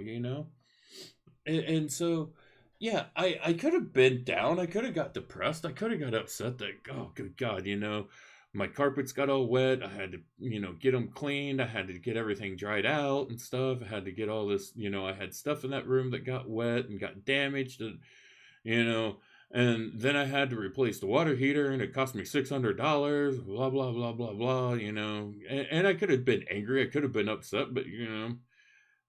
And so, yeah, I could have been down. I could have got depressed. I could have got upset that, oh, good God, my carpets got all wet. I had to, get them cleaned. I had to get everything dried out and stuff. I had to get all this, I had stuff in that room that got wet and got damaged. And, And then I had to replace the water heater, and it cost me $600. Blah blah blah blah blah. And I could have been angry. I could have been upset, but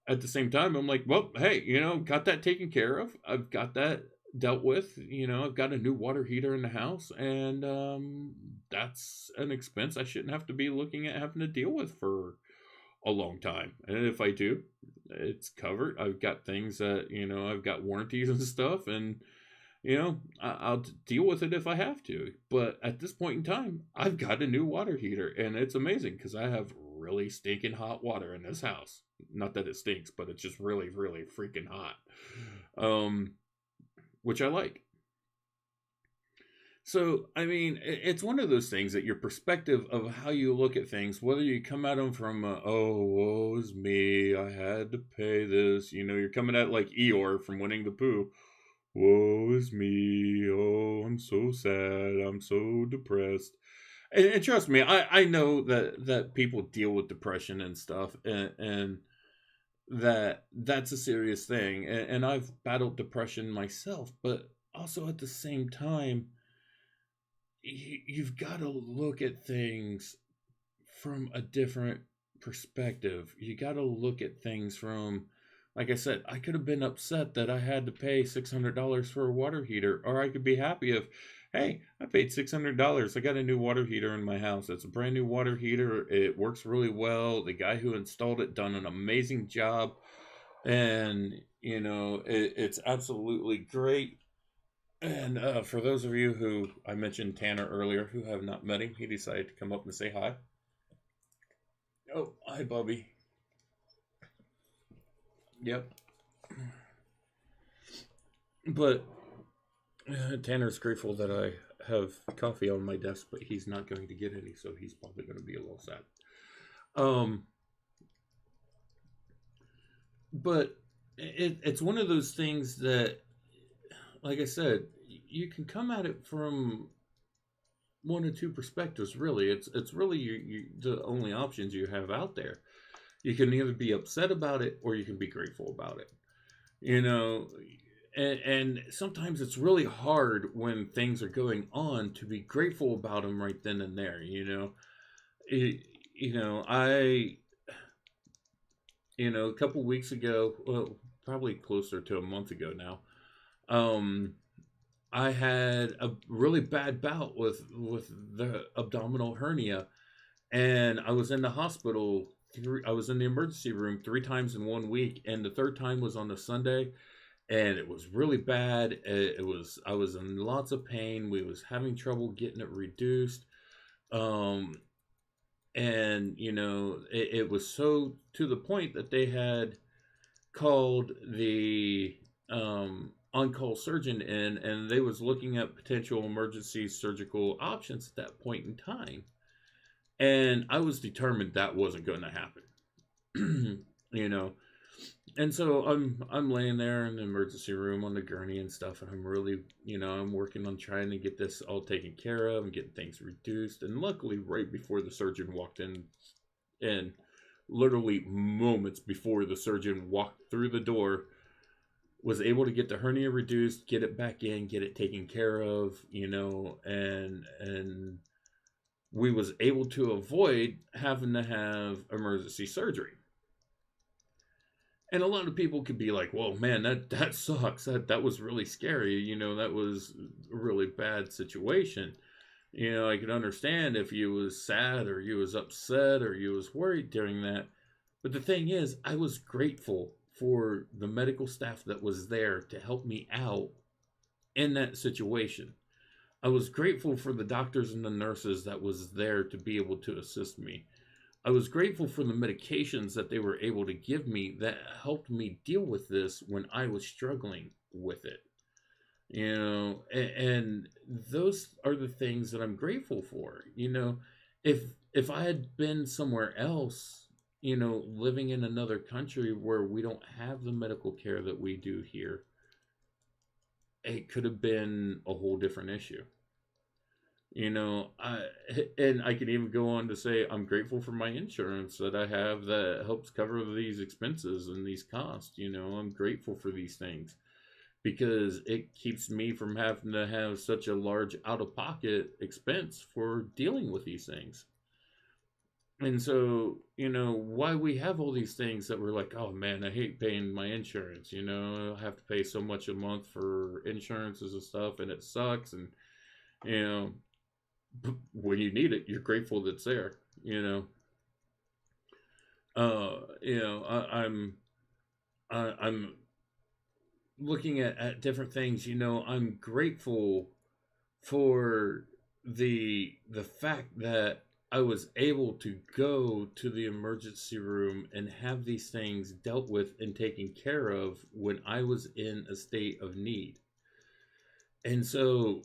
at the same time, I'm like, well, hey, got that taken care of. I've got that dealt with. I've got a new water heater in the house, and that's an expense I shouldn't have to be looking at having to deal with for a long time. And if I do, it's covered. I've got things that, I've got warranties and stuff, and I'll deal with it if I have to. But at this point in time, I've got a new water heater, and it's amazing because I have really stinking hot water in this house. Not that it stinks, but it's just really, really freaking hot. Which I like. So, I mean, it's one of those things that your perspective of how you look at things, whether you come at them from, oh, woe is me, I had to pay this, you're coming at like Eeyore from Winning the Pooh. Woe is me, oh, I'm so sad, I'm so depressed. And trust me, I know that people deal with depression and stuff, and that's a serious thing. And I've battled depression myself, but also at the same time, you've got to look at things from a different perspective. You got to look at things from, like I said, I could have been upset that I had to pay $600 for a water heater, or I could be happy if, hey, I paid $600. I got a new water heater in my house. It's a brand new water heater. It works really well. The guy who installed it done an amazing job, and it's absolutely great. And for those of you who I mentioned Tanner earlier who have not met him, he decided to come up and say hi. Oh, hi, Bobby. Yep. But Tanner's grateful that I have coffee on my desk, but he's not going to get any, so he's probably going to be a little sad. But it's one of those things that, like I said, you can come at it from one or two perspectives. Really, it's really the only options you have out there. You can either be upset about it or you can be grateful about it. You know, and sometimes it's really hard when things are going on to be grateful about them right then and there. It, I a couple weeks ago, well, probably closer to a month ago now. Um, I had a really bad bout with the abdominal hernia, and I was in the hospital. I was in the emergency room 3 times in 1 week, and the third time was on a Sunday, and it was really bad. I was in lots of pain. We was having trouble getting it reduced, um, and it was so to the point that they had called the on-call surgeon in, and they was looking at potential emergency surgical options at that point in time. And I was determined that wasn't going to happen. you know and so I'm laying there in the emergency room on the gurney and stuff, and I'm really, I'm working on trying to get this all taken care of and getting things reduced. And luckily, right before the surgeon walked in, and literally moments before the surgeon walked through the door, was able to get the hernia reduced, get it back in, get it taken care of, and we was able to avoid having to have emergency surgery. And a lot of people could be like, "Well, man, that sucks. That was really scary. That was a really bad situation." I could understand if you was sad or you was upset or you was worried during that. But the thing is, I was grateful for the medical staff that was there to help me out in that situation. I was grateful for the doctors and the nurses that was there to be able to assist me. I was grateful for the medications that they were able to give me that helped me deal with this when I was struggling with it. And those are the things that I'm grateful for. If I had been somewhere else, living in another country where we don't have the medical care that we do here, it could have been a whole different issue. I can even go on to say I'm grateful for my insurance that I have that helps cover these expenses and these costs. I'm grateful for these things. because it keeps me from having to have such a large out of pocket expense for dealing with these things. And so, why we have all these things that we're like, oh man, I hate paying my insurance. I have to pay so much a month for insurances and stuff, and it sucks. And, you know, when you need it, you're grateful that it's there, you know. I'm looking at different things. I'm grateful for the fact that I was able to go to the emergency room and have these things dealt with and taken care of when I was in a state of need. And so,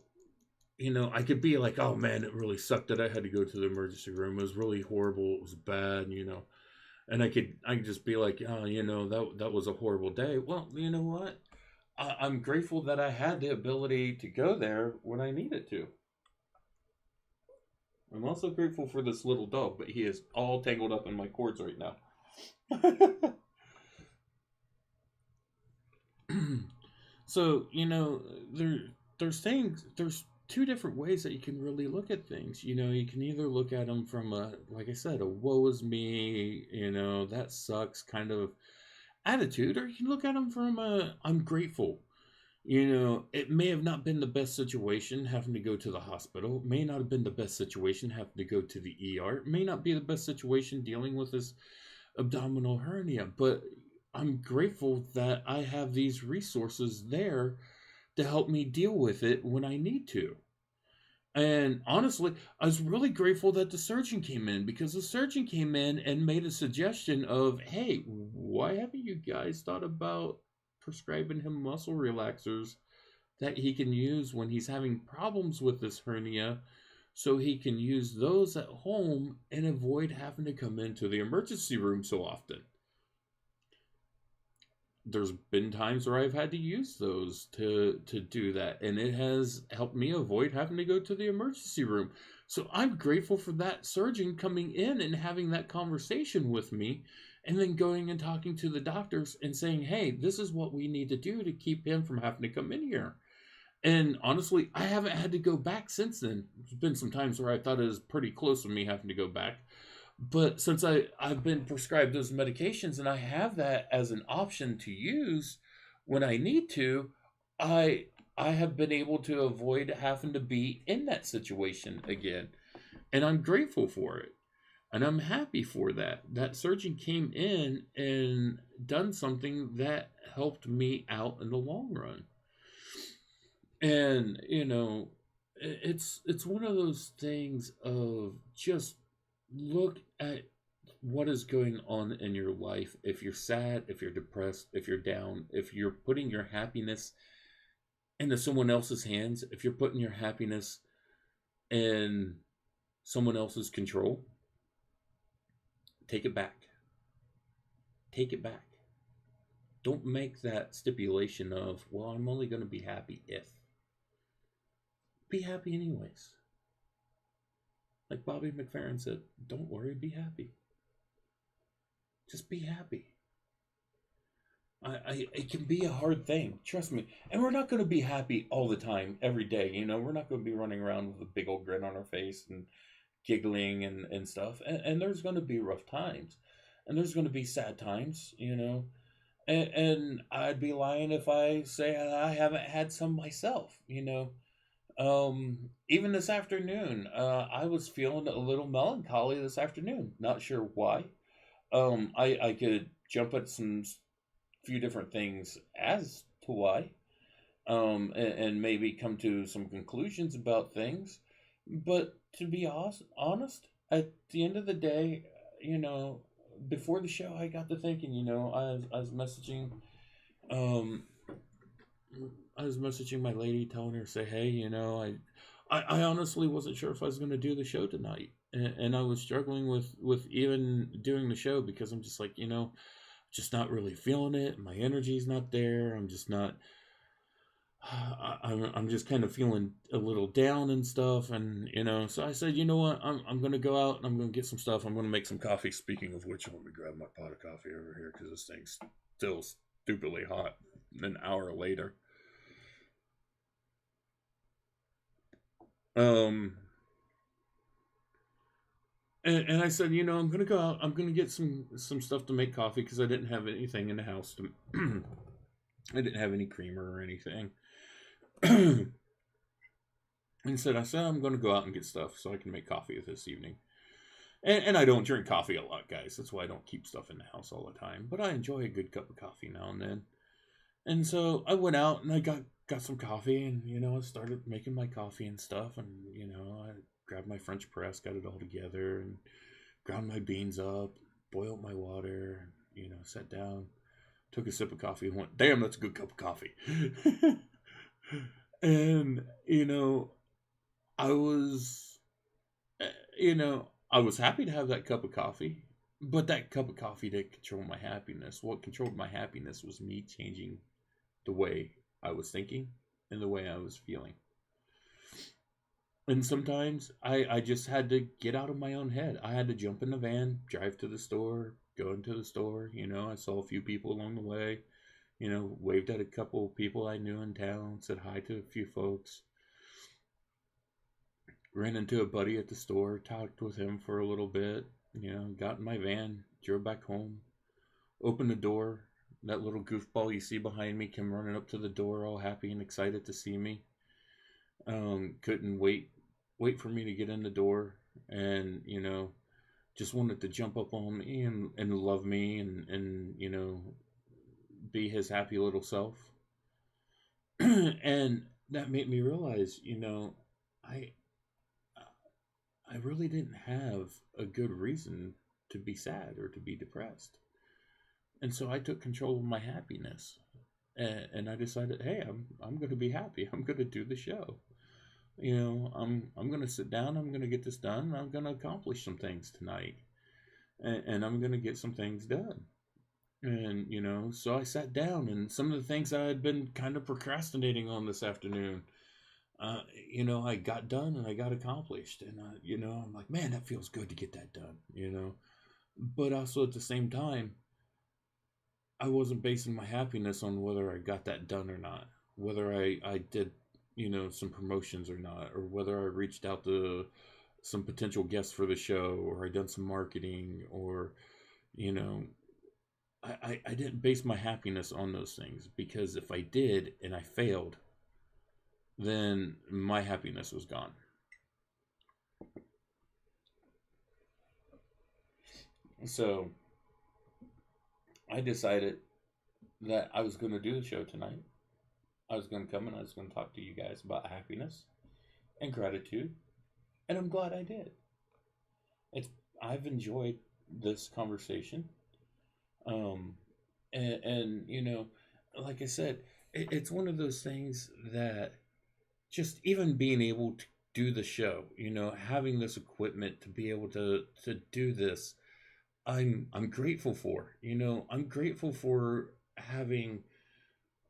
I could be like, oh man, it really sucked that I had to go to the emergency room. It was really horrible. It was bad. And I could just be like, oh, that was a horrible day. Well, you know what? I'm grateful that I had the ability to go there when I needed to. I'm also grateful for this little dog, but he is all tangled up in my cords right now. So, there's two different ways that you can really look at things. You can either look at them from like I said, a woe is me, that sucks kind of attitude, or you can look at them from a I'm grateful. It may have not been the best situation having to go to the hospital. It may not have been the best situation having to go to the ER. It may not be the best situation dealing with this abdominal hernia, but I'm grateful that I have these resources there to help me deal with it when I need to. And honestly, I was really grateful that the surgeon came in, because the surgeon came in and made a suggestion of, hey, why haven't you guys thought about prescribing him muscle relaxers that he can use when he's having problems with this hernia, so he can use those at home and avoid having to come into the emergency room so often. There's been times where I've had to use those to do that, and it has helped me avoid having to go to the emergency room. So I'm grateful for that surgeon coming in and having that conversation with me, and then going and talking to the doctors and saying, hey, this is what we need to do to keep him from having to come in here. And honestly, I haven't had to go back since then. There's been some times where I thought it was pretty close to me having to go back. But since I've been prescribed those medications and I have that as an option to use when I need to, I I have been able to avoid having to be in that situation again. And I'm grateful for it. And I'm happy for that. That surgeon came in and done something that helped me out in the long run. And it's one of those things of just look at what is going on in your life. If you're sad, if you're depressed, if you're down, if you're putting your happiness into someone else's hands, if you're putting your happiness in someone else's control, take it back. Take it back. Don't make that stipulation of, well, I'm only going to be happy if. Be happy anyways. Like Bobby McFerrin said, don't worry, be happy. Just be happy. It can be a hard thing, trust me. And we're not going to be happy all the time, every day. We're not going to be running around with a big old grin on our face and giggling and stuff. And there's going to be rough times. And there's going to be sad times. And I'd be lying if I say I haven't had some myself. Even this afternoon, I was feeling a little melancholy this afternoon. Not sure why. I could jump at some few different things as to why, and maybe come to some conclusions about things. But to be honest, at the end of the day, before the show, I got to thinking. I was messaging, um, my lady, telling her, say, hey, I honestly wasn't sure if I was going to do the show tonight, and I was struggling with even doing the show, because I'm just like, just not really feeling it. My energy's not there. I'm just not. I'm just kind of feeling a little down and stuff, and so I said, you know what, I'm gonna go out and I'm gonna get some stuff. I'm gonna make some coffee. Speaking of which, let me grab my pot of coffee over here, because this thing's still stupidly hot. An hour later. Um, and I said, I'm gonna go out. I'm gonna get some stuff to make coffee because I didn't have anything in the house to. I didn't have any creamer or anything. I said I'm gonna go out and get stuff so I can make coffee this evening. And I don't drink coffee a lot, guys. That's why I don't keep stuff in the house all the time. But I enjoy a good cup of coffee now and then. And so I went out and I got some coffee, and I started making my coffee and stuff, and I grabbed my French press, got it all together, and ground my beans up, boiled my water, sat down, took a sip of coffee, and went, "Damn, that's a good cup of coffee." And I was, I was happy to have that cup of coffee, but that cup of coffee didn't control my happiness. What controlled my happiness was me changing the way I was thinking and the way I was feeling. And sometimes I just had to get out of my own head. I had to jump in the van, drive to the store, go into the store. I saw a few people along the way, waved at a couple of people I knew in town, said hi to a few folks, ran into a buddy at the store, talked with him for a little bit, got in my van, drove back home, opened the door. That little goofball you see behind me came running up to the door, all happy and excited to see me. Couldn't wait for me to get in the door, and just wanted to jump up on me and love me, and be his happy little self. And that made me realize, I I really didn't have a good reason to be sad or to be depressed. And so I took control of my happiness. And I decided, hey, I'm going to be happy. I'm going to do the show. I'm going to sit down. I'm going to get this done. I'm going to accomplish some things tonight. And I'm going to get some things done. And, so I sat down, and some of the things I had been kind of procrastinating on this afternoon, I got done and I got accomplished. And, I'm like, man, that feels good to get that done. But also at the same time, I wasn't basing my happiness on whether I got that done or not, whether I did, some promotions or not, or whether I reached out to some potential guests for the show, or I done some marketing, or, you know, I didn't base my happiness on those things, because if I did and I failed, then my happiness was gone. So I decided that I was going to do the show tonight. I was going to come and I was going to talk to you guys about happiness and gratitude, and I'm glad I did. It's I've enjoyed this conversation, um, and like I said, it's one of those things that just even being able to do the show, having this equipment to be able to do this, I'm grateful for. I'm grateful for having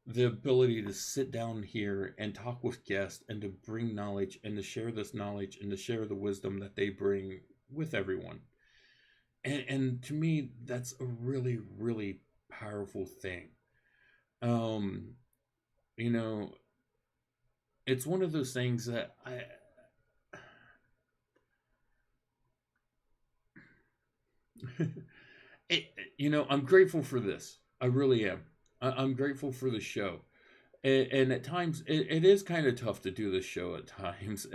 the ability to sit down here and talk with guests, and to bring knowledge, and to share this knowledge, and to share the wisdom that they bring with everyone. And to me, that's a really, really powerful thing. Um, you know, it's one of those things that it, I'm grateful for this. I really am. I'm grateful for the show. And at times it is kind of tough to do this show at times.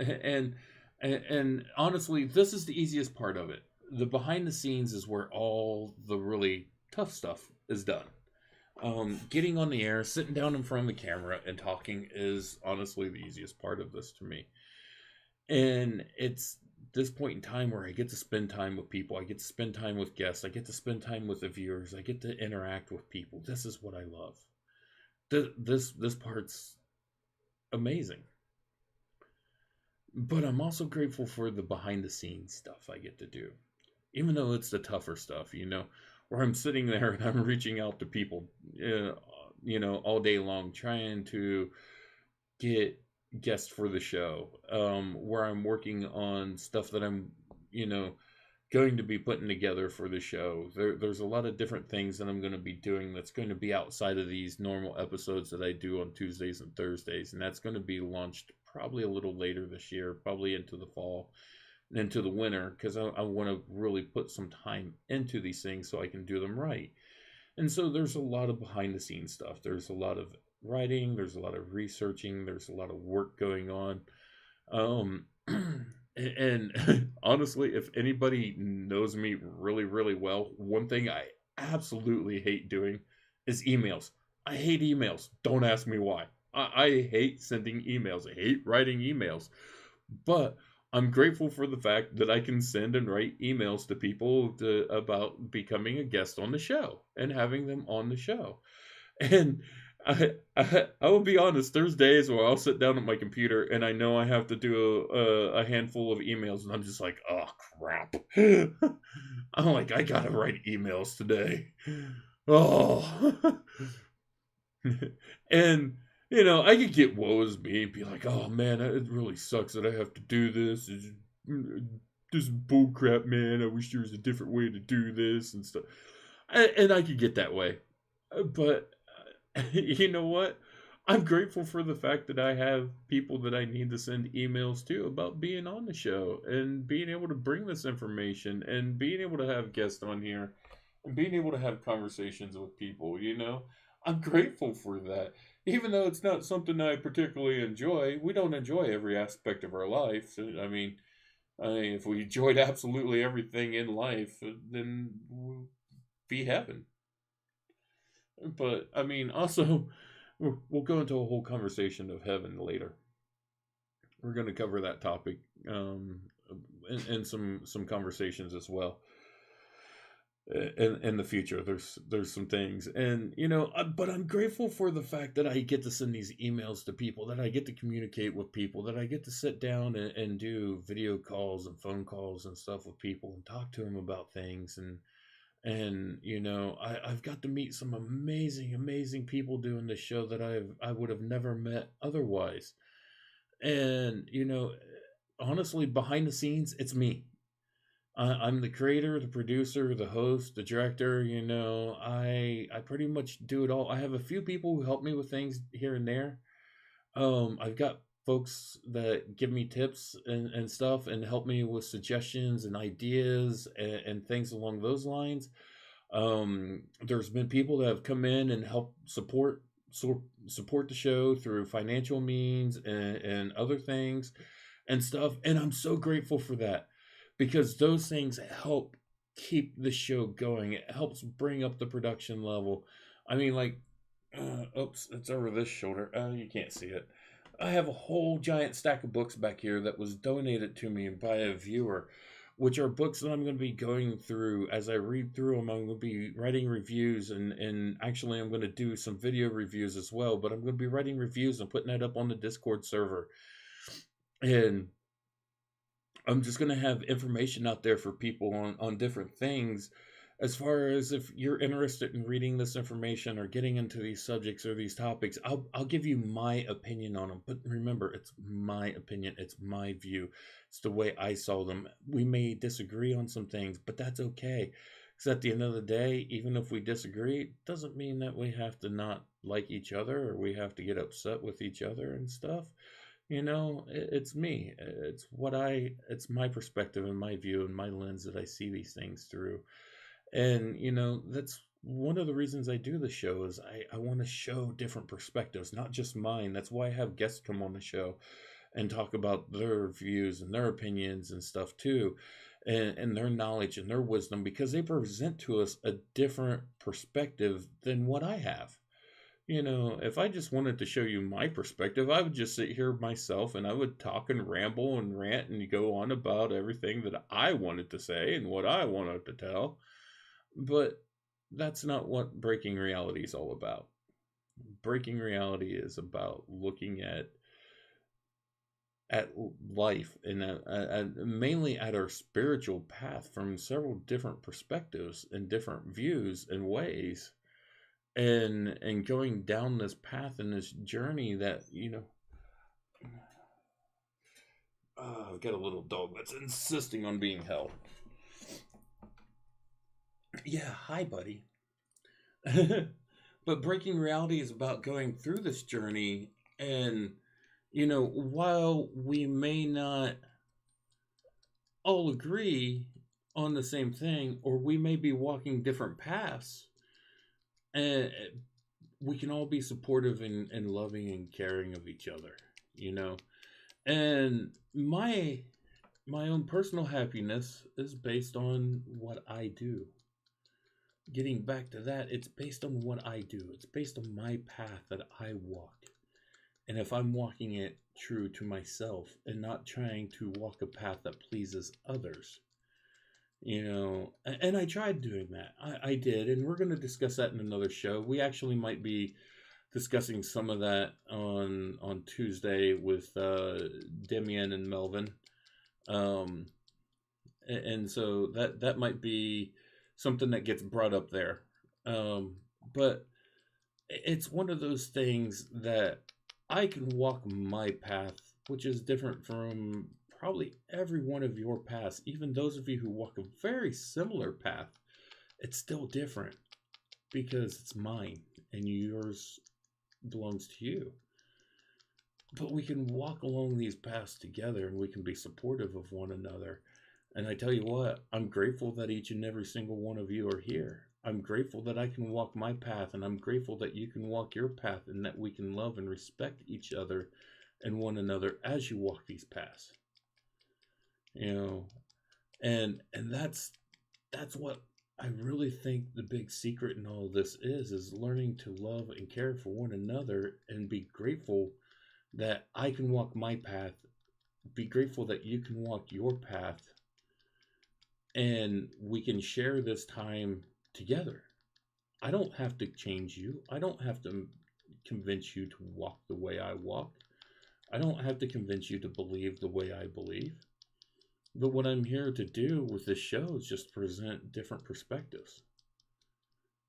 And honestly, this is the easiest part of it. The behind the scenes is where all the really tough stuff is done. Getting on the air, sitting down in front of the camera and talking is honestly the easiest part of this to me. And it's this point in time where I get to spend time with people. I get to spend time with guests. I get to spend time with the viewers. I get to interact with people. This is what I love. This part's amazing. But I'm also grateful for the behind the scenes stuff I get to do. Even though it's the tougher stuff, where I'm sitting there and I'm reaching out to people, all day long, trying to get guests for the show, where I'm working on stuff that I'm, going to be putting together for the show. There's a lot of different things that I'm going to be doing that's going to be outside of these normal episodes that I do on Tuesdays and Thursdays, and that's going to be launched probably a little later this year, probably into the fall, into the winter, because I want to really put some time into these things so I can do them right. And so there's a lot of behind the scenes stuff. There's a lot of writing, there's a lot of researching, there's a lot of work going on. Um, and honestly, if anybody knows me really, really well, one thing I absolutely hate doing is emails. I hate emails. Don't ask me why. I hate sending emails. I hate writing emails. But I'm grateful for the fact that I can send and write emails to people about becoming a guest on the show and having them on the show. And I will be honest, there's days where I'll sit down at my computer and I know I have to do a handful of emails, and I'm just like, oh, crap. I'm like, I gotta write emails today. Oh. And, I could get woe as me and be like, oh, man, it really sucks that I have to do this. This is bullcrap, man. I wish there was a different way to do this and stuff. And I could get that way. But you know what? I'm grateful for the fact that I have people that I need to send emails to about being on the show and being able to bring this information and being able to have guests on here and being able to have conversations with people. I'm grateful for that. Even though it's not something I particularly enjoy, we don't enjoy every aspect of our life. I mean, if we enjoyed absolutely everything in life, then we'll be heaven. But I mean, also, we'll go into a whole conversation of heaven later. We're going to cover that topic in some conversations as well. In the future, there's some things, and but I'm grateful for the fact that I get to send these emails to people, that I get to communicate with people, that I get to sit down and do video calls and phone calls and stuff with people and talk to them about things. And I've got to meet some amazing people doing this show that I would have never met otherwise. And honestly, behind the scenes, it's me. I'm the creator, the producer, the host, the director. I pretty much do it all. I have a few people who help me with things here and there. I've got folks that give me tips and stuff and help me with suggestions and ideas and things along those lines. There's been people that have come in and help support the show through financial means and other things and stuff. And I'm so grateful for that, because those things help keep the show going. It helps bring up the production level. I mean, like, oops, it's over this shoulder. You can't see it. I have a whole giant stack of books back here that was donated to me by a viewer, which are books that I'm going to be going through. As I read through them, I'm going to be writing reviews, and actually I'm going to do some video reviews as well, but I'm going to be writing reviews and putting that up on the Discord server. And I'm just going to have information out there for people on different things. As far as if you're interested in reading this information or getting into these subjects or these topics, I'll give you my opinion on them. But remember, it's my opinion. It's my view. It's the way I saw them. We may disagree on some things, but that's okay. Because at the end of the day, even if we disagree, it doesn't mean that we have to not like each other or we have to get upset with each other and stuff. It's me. It's my perspective and my view and my lens that I see these things through. And, that's one of the reasons I do the show is I want to show different perspectives, not just mine. That's why I have guests come on the show and talk about their views and their opinions and stuff too, and their knowledge and their wisdom, because they present to us a different perspective than what I have. If I just wanted to show you my perspective, I would just sit here myself and I would talk and ramble and rant and go on about everything that I wanted to say and what I wanted to tell. But that's not what breaking reality is all about. Breaking reality is about looking at life and mainly at our spiritual path from several different perspectives and different views and ways, and going down this path and this journey that I've got a little dog that's insisting on being held. Yeah, hi, buddy. But breaking reality is about going through this journey and while we may not all agree on the same thing, or we may be walking different paths, and we can all be supportive and loving and caring of each other, you know. And my own personal happiness is based on what I do. Getting back to that, it's based on what I do. It's based on my path that I walk. And if I'm walking it true to myself and not trying to walk a path that pleases others, and I tried doing that. I did, and we're going to discuss that in another show. We actually might be discussing some of that on Tuesday with Demian and Melvin. Um, and so that might be something that gets brought up there. But it's one of those things that I can walk my path, which is different from probably every one of your paths. Even those of you who walk a very similar path, it's still different because it's mine and yours belongs to you. But we can walk along these paths together and we can be supportive of one another. And I tell you what, I'm grateful that each and every single one of you are here. I'm grateful that I can walk my path, and I'm grateful that you can walk your path, and that we can love and respect each other and one another as you walk these paths. You know, and that's what I really think the big secret in all of this is learning to love and care for one another and be grateful that I can walk my path, be grateful that you can walk your path, and we can share this time together. I don't have to change you. I don't have to convince you to walk the way I walk. I don't have to convince you to believe the way I believe. But what I'm here to do with this show is just present different perspectives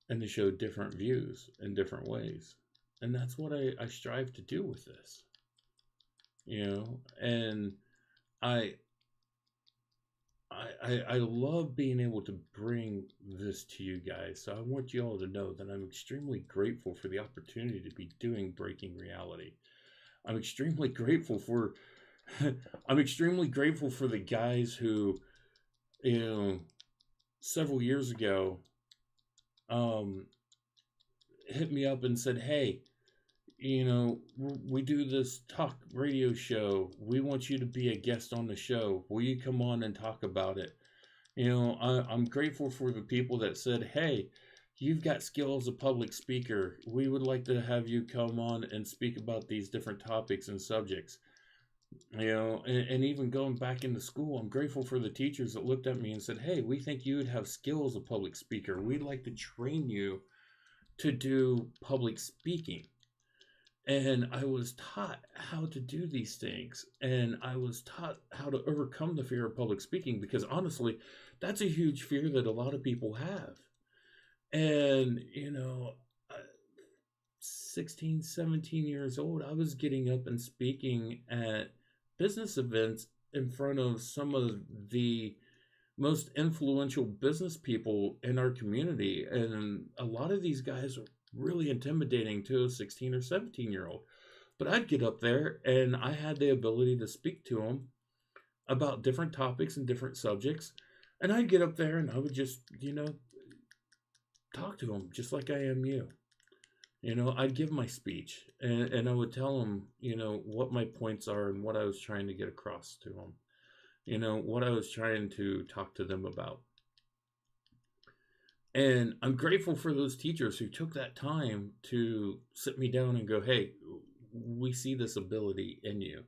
and to show different views in different ways. And that's what I strive to do with this. And I I love being able to bring this to you guys. So I want you all to know that I'm extremely grateful for the opportunity to be doing Breaking Reality. I'm extremely grateful for I'm extremely grateful for the guys who, you know, several years ago um hit me up and said, "Hey, we do this talk radio show. We want you to be a guest on the show. Will you come on and talk about it?" I'm grateful for the people that said, "Hey, you've got skill as a public speaker. We would like to have you come on and speak about these different topics and subjects." And even going back into school, I'm grateful for the teachers that looked at me and said, "Hey, we think you would have skill as a public speaker. We'd like to train you to do public speaking." And I was taught how to do these things. And I was taught how to overcome the fear of public speaking because honestly, that's a huge fear that a lot of people have. And, 16, 17 years old, I was getting up and speaking at business events in front of some of the most influential business people in our community. And a lot of these guys are really intimidating to a 16 or 17-year-old. But I'd get up there and I had the ability to speak to them about different topics and different subjects. And I'd get up there and I would just, talk to them just like I am you. I'd give my speech and I would tell them, what my points are and what I was trying to get across to them. What I was trying to talk to them about. And I'm grateful for those teachers who took that time to sit me down and go, "Hey, we see this ability in you."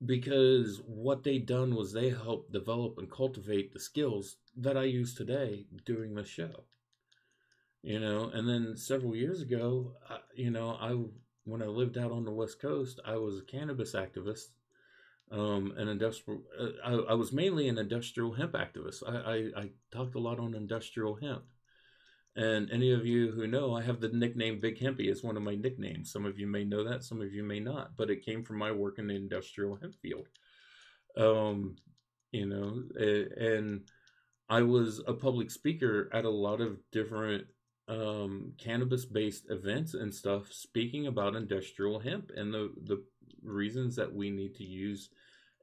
Because what they done was they helped develop and cultivate the skills that I use today doing the show. And then several years ago, when I lived out on the West Coast, I was a cannabis activist. An industrial. I was mainly an industrial hemp activist. I talked a lot on industrial hemp. And any of you who know, I have the nickname Big Hempy as one of my nicknames. Some of you may know that, some of you may not, but it came from my work in the industrial hemp field. And I was a public speaker at a lot of different cannabis-based events and stuff, speaking about industrial hemp and the reasons that we need to use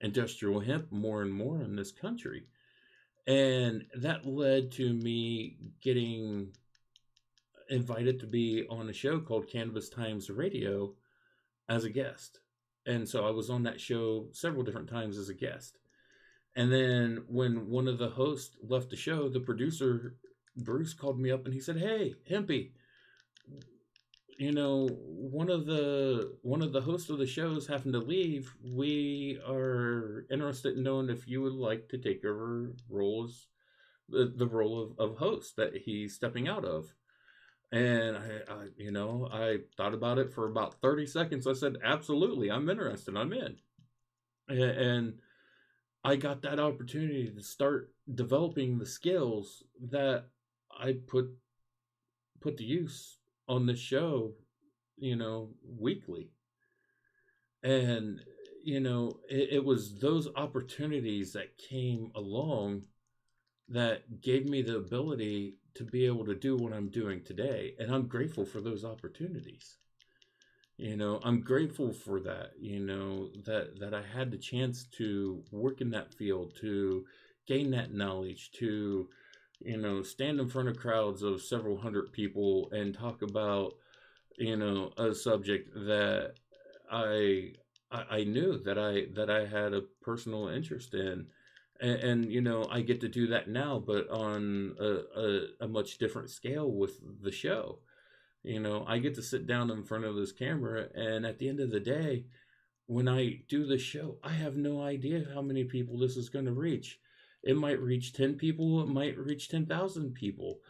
industrial hemp more and more in this country. And that led to me getting invited to be on a show called Cannabis Times Radio as a guest. And so I was on that show several different times as a guest. And then when one of the hosts left the show, the producer, Bruce, called me up and he said, "Hey, Hempy, one of the hosts of the shows happened to leave. We are interested in knowing if you would like to take over the role of host that he's stepping out of." And I thought about it for about 30 seconds. I said, "Absolutely, I'm interested. I'm in." And I got that opportunity to start developing the skills that I put to use on the show, weekly. And it was those opportunities that came along that gave me the ability to be able to do what I'm doing today. And I'm grateful for those opportunities. I'm grateful for that, that I had the chance to work in that field, to gain that knowledge, to, stand in front of crowds of several hundred people and talk about, a subject that I I knew that I had a personal interest in. And I get to do that now, but on a much different scale with the show. I get to sit down in front of this camera, and at the end of the day, when I do the show, I have no idea how many people this is going to reach. It might reach 10 people, it might reach 10,000 people.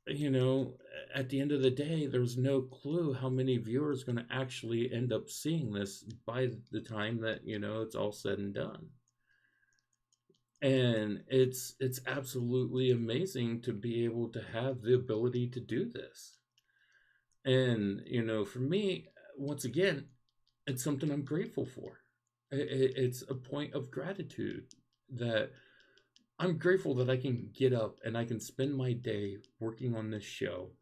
You know, at the end of the day, there's no clue how many viewers going to actually end up seeing this by the time that, it's all said and done. And it's absolutely amazing to be able to have the ability to do this. And, for me, once again, it's something I'm grateful for. It's a point of gratitude that I'm grateful that I can get up and I can spend my day working on this show,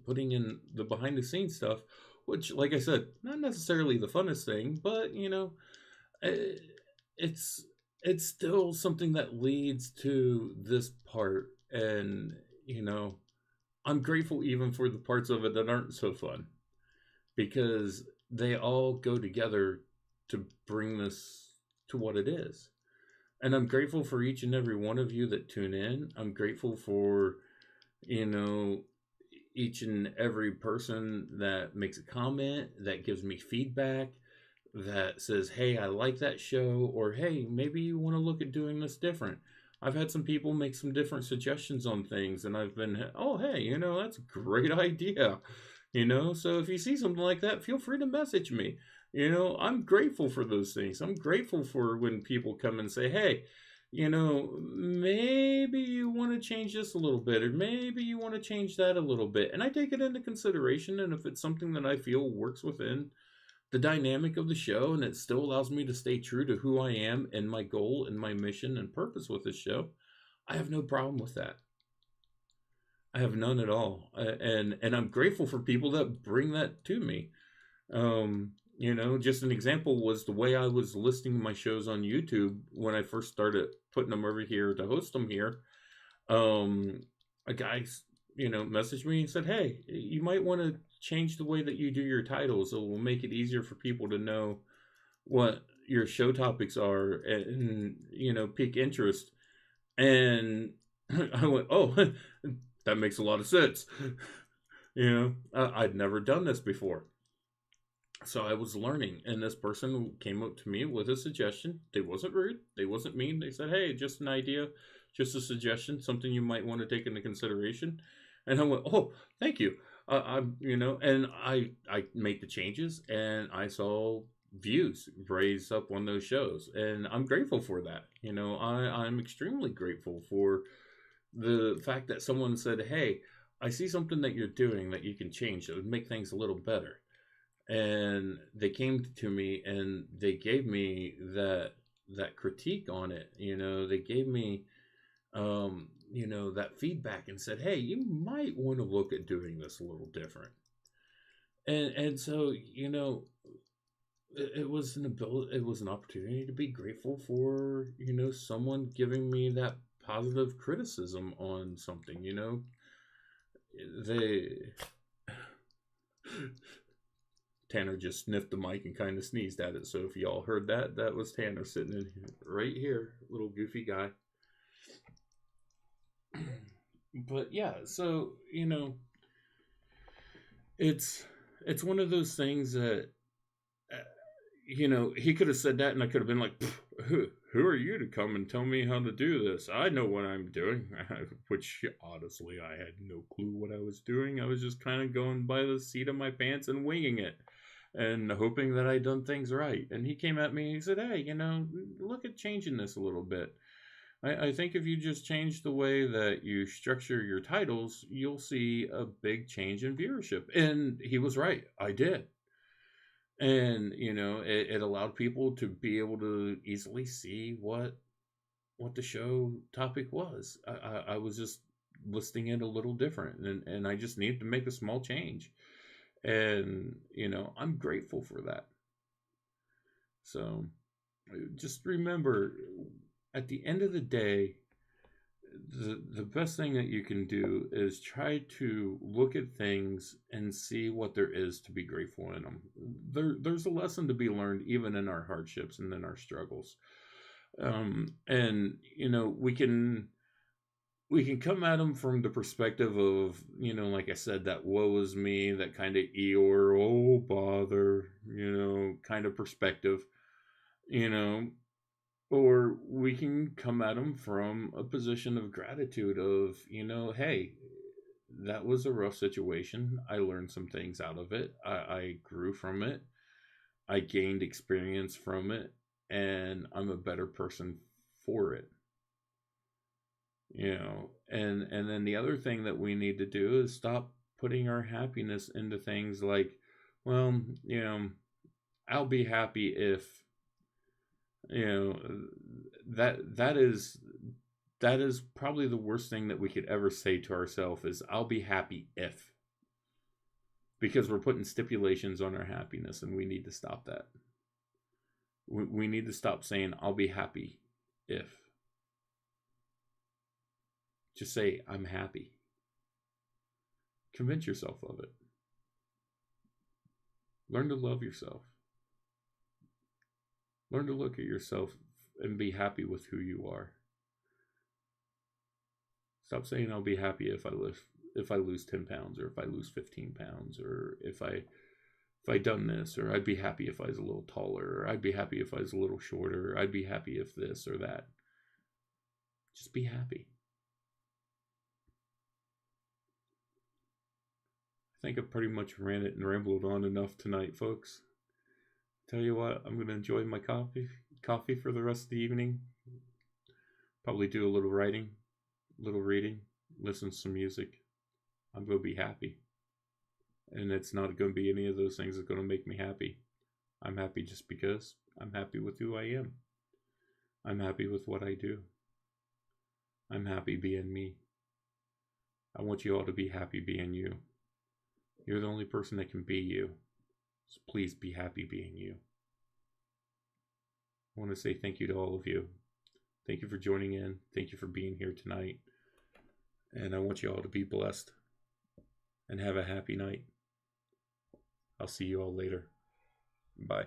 putting in the behind the scenes stuff, which, like I said, not necessarily the funnest thing, but, it's still something that leads to this part. And, I'm grateful even for the parts of it that aren't so fun, because they all go together to bring this to what it is. And I'm grateful for each and every one of you that tune in. I'm grateful for, each and every person that makes a comment, that gives me feedback, that says, "Hey, I like that show," or "Hey, maybe you want to look at doing this different." I've had some people make some different suggestions on things, and I've been, "Oh, hey, that's a great idea." So if you see something like that, feel free to message me. I'm grateful for those things. I'm grateful for when people come and say, "Hey, maybe you want to change this a little bit, or maybe you want to change that a little bit." And I take it into consideration. And if it's something that I feel works within the dynamic of the show, and it still allows me to stay true to who I am and my goal and my mission and purpose with this show, I have no problem with that. I have none at all. And I'm grateful for people that bring that to me. Just an example was the way I was listing my shows on YouTube when I first started putting them over here to host them here. A guy, messaged me and said, "Hey, you might want to change the way that you do your titles. It will make it easier for people to know what your show topics are and, pique interest." And I went, "Oh, that makes a lot of sense." I'd never done this before. So I was learning, and this person came up to me with a suggestion. They wasn't rude. They wasn't mean. They said, "Hey, just an idea, just a suggestion, something you might want to take into consideration." And I went, "Oh, thank you." And I made the changes, and I saw views raise up on those shows, and I'm grateful for that. I'm extremely grateful for the fact that someone said, "Hey, I see something that you're doing that you can change that would make things a little better." And they came to me and they gave me that critique on it. They gave me that feedback and said, hey, you might want to look at doing this a little different. And so, it was it was an opportunity to be grateful for, someone giving me that positive criticism on something. They Tanner just sniffed the mic and kind of sneezed at it. So if y'all heard that, that was Tanner sitting in right here, little goofy guy. But yeah, so it's one of those things that he could have said that, and I could have been like, who are you to come and tell me how to do this? I know what I'm doing. Which, honestly, I had no clue what I was doing. I was just kind of going by the seat of my pants and winging it and hoping that I'd done things right. And he came at me and he said, hey, look at changing this a little bit. I think if you just change the way that you structure your titles, you'll see a big change in viewership. And he was right. I did. And it allowed people to be able to easily see what the show topic was. I was just listing it a little different, and I just needed to make a small change, and I'm grateful for that. So just remember, at the end of the day, the best thing that you can do is try to look at things and see what there is to be grateful in them. There's a lesson to be learned even in our hardships and in our struggles. And we can come at them from the perspective of, like I said, that woe is me, that kind of Eeyore, oh bother, kind of perspective, or we can come at them from a position of gratitude of, hey, that was a rough situation. I learned some things out of it. I grew from it. I gained experience from it, and I'm a better person for it. And then the other thing that we need to do is stop putting our happiness into things like, well, I'll be happy if, that is probably the worst thing that we could ever say to ourselves is, I'll be happy if, because we're putting stipulations on our happiness, and we need to stop that. We need to stop saying, I'll be happy if. Just say, I'm happy. Convince yourself of it. Learn to love yourself. Learn to look at yourself and be happy with who you are. Stop saying I'll be happy if I lose 10 pounds, or if I lose 15 pounds, or if I done this, or I'd be happy if I was a little taller, or I'd be happy if I was a little shorter, or I'd be happy if this or that. Just be happy. I think I've pretty much ran it and rambled on enough tonight, folks. Tell you what, I'm going to enjoy my coffee for the rest of the evening. Probably do a little writing, a little reading, listen to some music. I'm going to be happy. And it's not going to be any of those things that's going to make me happy. I'm happy just because I'm happy with who I am. I'm happy with what I do. I'm happy being me. I want you all to be happy being you. You're the only person that can be you. So please be happy being you. I want to say thank you to all of you. Thank you for joining in. Thank you for being here tonight. And I want you all to be blessed and have a happy night. I'll see you all later. Bye.